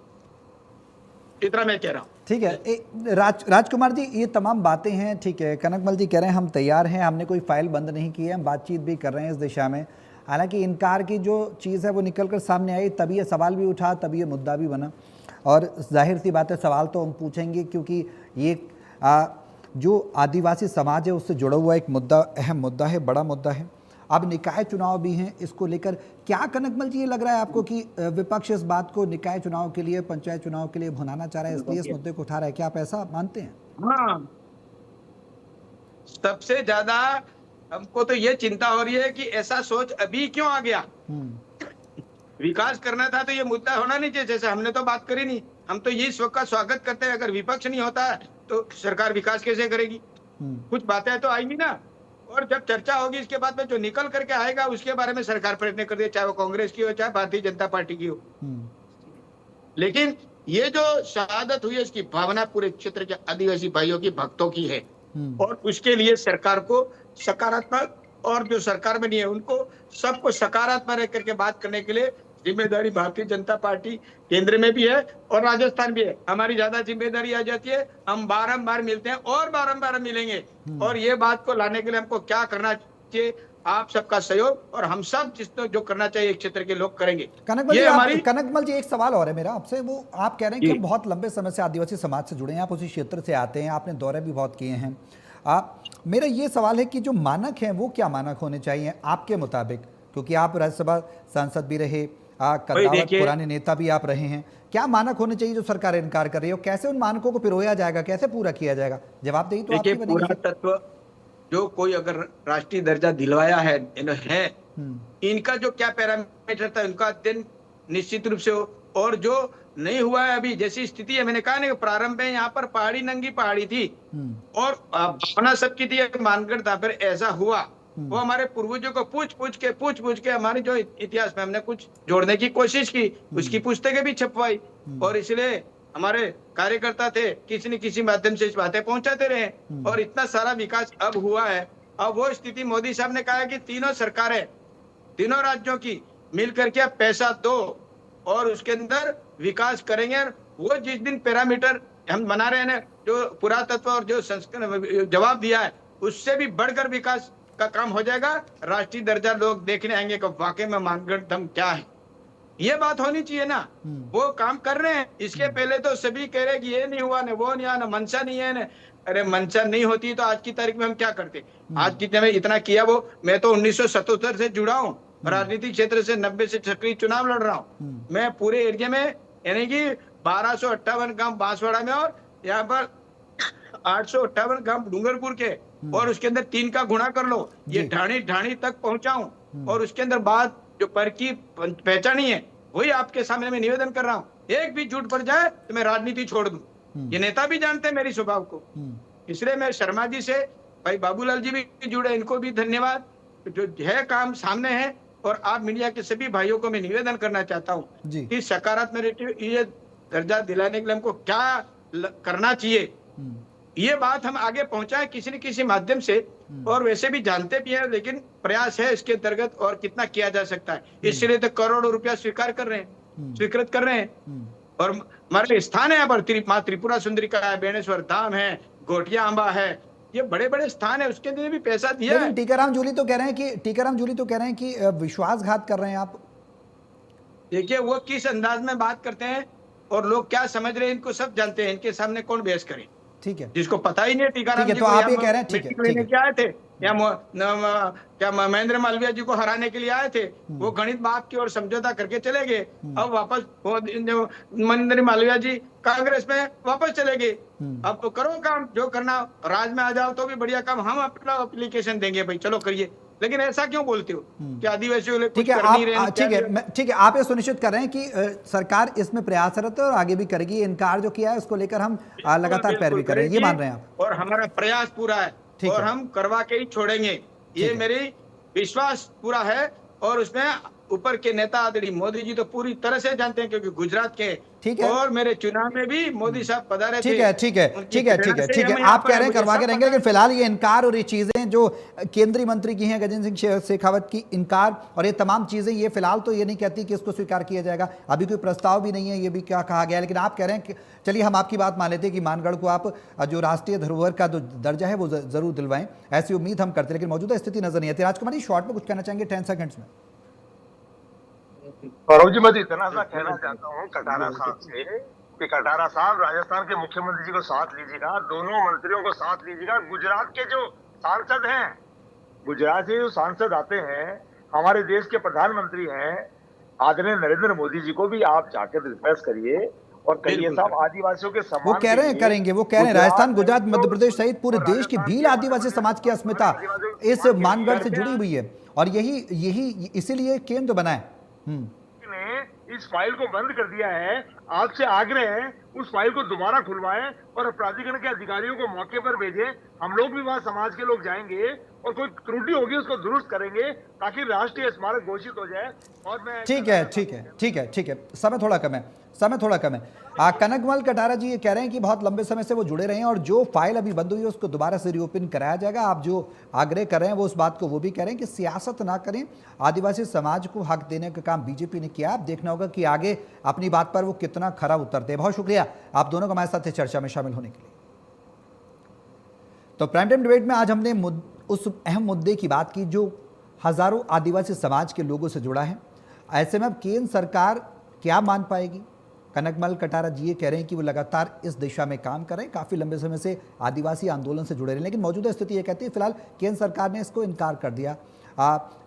इतना मैं कह रहा हूँ। ठीक है। राजकुमार जी, ये तमाम बातें हैं, ठीक है। कनकमल जी कह रहे हैं हम तैयार हैं, हमने कोई फाइल बंद नहीं की है, हम बातचीत भी कर रहे हैं इस दिशा में। हालांकि इनकार की जो चीज़ है वो निकल कर सामने आई, तभी ये सवाल भी उठा, तभी ये मुद्दा भी बना। और जाहिर सी बात है सवाल तो हम पूछेंगे, क्योंकि ये जो आदिवासी समाज है उससे जुड़ा हुआ एक मुद्दा, अहम मुद्दा है, बड़ा मुद्दा है। अब निकाय चुनाव भी हैं, इसको लेकर क्या कनकमल जी ये लग रहा है आपको कि विपक्ष इस बात को निकाय चुनाव के लिए, पंचायत चुनाव के लिए भुनाना चाह रहा है, इसलिए इस मुद्दे को उठा रहा है? क्या आप ऐसा मानते हैं? हाँ, सबसे ज्यादा हमको तो ये चिंता हो रही है कि ऐसा सोच अभी क्यों आ गया। विकास करना था तो ये मुद्दा होना नहीं चाहिए। जैसे हमने तो बात करी नहीं, हम तो ये का स्वागत करते हैं। अगर विपक्ष नहीं होता तो सरकार विकास कैसे करेगी? कुछ बातें तो आएंगी ना, और जब चर्चा होगी इसके बाद में जो निकल करके आएगा उसके बारे में सरकार प्रयत्न कर दे, चाहे वो कांग्रेस की हो चाहे भारतीय जनता पार्टी की हो। लेकिन ये जो शहादत हुई है इसकी भावना पूरे क्षेत्र के आदिवासी भाइयों की, भक्तों की है, और उसके लिए सरकार को सकारात्मक, और जो सरकार में नहीं है उनको सबको सकारात्मक रह करके बात करने के लिए जिम्मेदारी भारतीय जनता पार्टी केंद्र में भी है और राजस्थान भी है। हमारी ज्यादा जिम्मेदारी आ जाती है, हम बारंबार मिलते हैं और बारंबार मिलेंगे। और ये बात को लाने के लिए हमको क्या करना चाहिए, आप सबका सहयोग, और हम सब जिसको जो करना चाहिए क्षेत्र के लोग करेंगे। कनकमल जी एक सवाल और है मेरा आपसे, वो आप कह रहे हैं कि हम बहुत लंबे समय से आदिवासी समाज से जुड़े हैं, आप उसी क्षेत्र से आते हैं, आपने दौरे भी बहुत किए हैं। मेरा ये सवाल है कि जो मानक हैं वो क्या मानक होने चाहिए आपके मुताबिक, क्योंकि आप राज्यसभा सांसद भी रहे, कद्दावर पुराने नेता भी आप रहे हैं, क्या मानक होने चाहिए जो सरकार इनकार कर रही है, और कैसे उन मानकों को पिरोया जाएगा, कैसे पूरा किया जाएगा? जवाबदेही तो आपकी बनेगी। पूरा तत्व जो कोई अगर राष्ट्रीय दर्जा दिलवाया है इनका जो क्या पैरामीटर था उनका अध्ययन निश्चित रूप से हो। और जो नहीं हुआ है अभी जैसी स्थिति है, मैंने कहा ना प्रारंभ में यहाँ पर पहाड़ी नंगी पहाड़ी थी और भावना सबकी थी मानगढ़ था, फिर ऐसा हुआ। वो हमारे पूर्वजों को पूछ पूछ के हमारे जो इतिहास में हमने कुछ जोड़ने की कोशिश की, उसकी पुस्तकें भी छपवाई, और इसलिए हमारे कार्यकर्ता थे किसी न किसी माध्यम से इस बातें पहुंचाते रहे, और इतना सारा विकास अब हुआ है। अब वो स्थिति मोदी साहब ने कहा कि तीनों सरकारें, तीनों राज्यों की मिलकर के पैसा दो, और उसके अंदर विकास करेंगे। वो जिस दिन पैरामीटर हम बना रहे हैं, जो पुरातत्व और जो संस्करण जवाब दिया है, उससे भी बढ़कर विकास का काम हो जाएगा। राष्ट्रीय दर्जा लोग देखने आएंगे कि वाकई में मानगढ़ धाम क्या है। ये बात होनी चाहिए ना। वो काम कर रहे हैं। इसके पहले तो सभी कह रहे कि ये नहीं हुआ ना, वो नहीं आना, मंशा नहीं है ना। अरे मंशा नहीं होती तो आज की तारीख में हम क्या करते? आज कितने में इतना किया वो। मैं तो 1977 से जुड़ा हूँ, राजनीतिक क्षेत्र से 90 से सक्रिय चुनाव लड़ रहा हूँ। मैं पूरे एरिया में, यानी कि 1258 गांव बांसवाड़ा में और यहाँ पर 858 गांव डूंगरपुर के, और उसके अंदर 3 का गुणा कर लो, ये ढाणी तक पहुंचाऊं। और उसके अंदर बात जो पर की पहचानी है, वही आपके सामने मैं निवेदन कर रहा हूँ। एक भी झूठ पड़ जाए तो मैं राजनीति छोड़ दूं। ये नेता भी जानते हैं मेरी स्वभाव को। इसलिए मैं शर्मा जी से, भाई बाबूलाल जी भी जुड़े, इनको भी धन्यवाद। जो है काम सामने है, और आप मीडिया के सभी भाइयों को मैं निवेदन करना चाहता हूँ कि सकारात्मक ये दर्जा दिलाने के लिए हमको क्या करना चाहिए, ये बात हम आगे पहुंचाएं किसी न किसी माध्यम से। और वैसे भी जानते भी हैं, लेकिन प्रयास है इसके अंतर्गत और कितना किया जा सकता है। इसलिए तो करोड़ों रुपया स्वीकृत कर रहे हैं। और हमारे स्थान है यहाँ पर, माँ त्रिपुरा सुंदरी का है, बेणेश्वर धाम है, गोटिया आंबा है, ये बड़े बड़े स्थान है, उसके लिए भी पैसा दिया है। टीकाराम जूली तो कह रहे हैं कि विश्वासघात कर रहे हैं आप। देखिए वो किस अंदाज में बात करते हैं और लोग क्या समझ रहे हैं, इनको सब जानते हैं। इनके सामने कौन बहस करे? ठीक है, जिसको पता ही नहीं है टीकाराम जी तो आप ये कह रहे हैं, ठीक है, क्या आए थे या क्या महेंद्र मालवीय जी को हराने के लिए आए थे? वो गणित बात की और समझौता करके चले गए। अब वापस महेंद्र मालवीय जी कांग्रेस में वापस चले गए। अब तो करो काम जो करना, राज में आ जाओ तो भी बढ़िया काम, हम अपना एप्लीकेशन देंगे, भाई चलो करिए। लेकिन ऐसा क्यों बोलते हो कि आदिवासियों के लिए ठीक है, आप ये सुनिश्चित कर रहे हैं कि सरकार इसमें प्रयासरत है और आगे भी करेगी। इनकार जो किया है उसको लेकर हम लगातार पैरवी कर रहे हैं, ये मान रहे हैं आप? और हमारा प्रयास पूरा है और हम करवा के ही छोड़ेंगे, ये मेरी विश्वास पूरा है। और उसमें ऊपर के नेता आदरणीय मोदी जी तो पूरी तरह से जानते हैं, क्योंकि गुजरात के, ठीक है, और मेरे चुनाव में भी मोदी साहब पधारे थे। ठीक है, आप कह रहे हैं करवा के रहेंगे, लेकिन फिलहाल ये इनकार और ये चीजें जो केंद्रीय मंत्री की हैं गजेंद्र सिंह शेखावत की इनकार और ये तमाम चीजें, ये फिलहाल तो ये नहीं कहती कि इसको स्वीकार किया जाएगा। अभी कोई प्रस्ताव भी नहीं है, ये भी क्या कहा गया है। लेकिन आप कह रहे हैं कि चलिए हम आपकी बात मान लेते हैं कि मानगढ़ को आप जो राष्ट्रीय धरोहर का जो दर्जा है वो जरूर दिलवाएं, ऐसी उम्मीद हम करते हैं। लेकिन मौजूदा स्थिति नजर नहीं आती। राजकुमार जी, शॉर्ट में कुछ कहना चाहेंगे 10 सेकंड्स में? सौरभ जी, मैं इतना सा कहना चाहता हूँ कटारा साहब से कि कटारा साहब राजस्थान के मुख्यमंत्री जी को साथ लीजिएगा, दोनों मंत्रियों को साथ लीजिएगा। गुजरात के जो सांसद हैं, गुजरात से जो सांसद आते हैं, हमारे देश के प्रधानमंत्री हैं आदरणीय नरेंद्र मोदी जी को भी आप जाकर रिक्वेस्ट करिए और कहिए साहब आदिवासियों के सम्मान। वो कह रहे हैं करेंगे, वो कह रहे हैं राजस्थान, गुजरात, मध्य प्रदेश सहित पूरे देश की भील आदिवासी समाज की अस्मिता इस मानगढ़ से जुड़ी हुई है और यही इसीलिए केंद्र बना है। ने इस फाइल को बंद कर दिया है। आपसे आग्रह है उस फाइल को दोबारा खुलवाएं और प्राधिकरण के अधिकारियों को मौके पर भेजें। हम लोग भी वहां समाज के लोग जाएंगे और कोई त्रुटि होगी उसको दुरुस्त करेंगे ताकि राष्ट्रीय स्मारक घोषित हो जाए। और मैं ठीक है, समय थोड़ा कम है। कनकमल कटारा जी ये कह रहे हैं कि बहुत लंबे समय से वो जुड़े रहे हैं और जो फाइल अभी बंद हुई है उसको दोबारा से रीओपन कराया जाएगा। आप जो आग्रह कर रहे हैं वो उस बात को वो भी कह रहे हैं कि सियासत ना करें, आदिवासी समाज को हक देने का काम बीजेपी ने किया। आप देखना होगा कि आगे अपनी बात पर वो कितना खरा उतरते हैं। बहुत शुक्रिया आप दोनों को हमारे साथ चर्चा में शामिल होने के लिए। तो प्राइम टाइम डिबेट में आज हमने उस अहम मुद्दे की बात की जो हजारों आदिवासी समाज के लोगों से जुड़ा है। ऐसे में अब केंद्र सरकार क्या मान पाएगी? कनकमल कटारा जी ये कह रहे हैं कि वो लगातार इस दिशा में काम कर रहे हैं, काफ़ी लंबे समय से आदिवासी आंदोलन से जुड़े रहे हैं। लेकिन मौजूदा स्थिति ये कहती है फिलहाल केंद्र सरकार ने इसको इनकार कर दिया,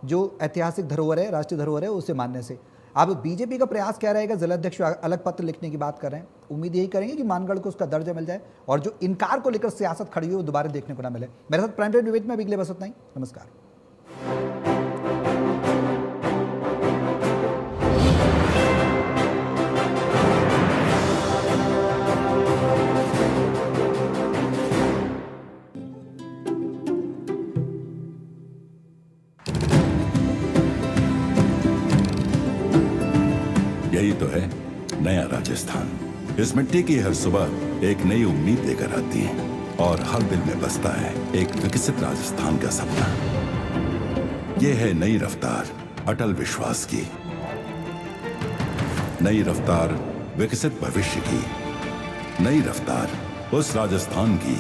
जो ऐतिहासिक धरोहर है, राष्ट्रीय धरोहर है, उसे मानने से। अब बीजेपी का प्रयास क्या रहेगा? जिलाध्यक्ष अलग पत्र लिखने की बात कर रहे हैं। उम्मीद यही करेंगे कि मानगढ़ को उसका दर्जा मिल जाए और जो इनकार को लेकर सियासत खड़ी हुई वो दोबारा देखने को ना मिले। मेरे साथ प्राइम टाइम डिबेट में अभी के लिए बस उतना ही। नमस्कार। यही तो है नया राजस्थान। इस मिट्टी की हर सुबह एक नई उम्मीद लेकर आती है और हर दिल में बसता है एक विकसित राजस्थान का सपना। ये है नई रफ्तार अटल विश्वास की, नई रफ्तार विकसित भविष्य की, नई रफ्तार उस राजस्थान की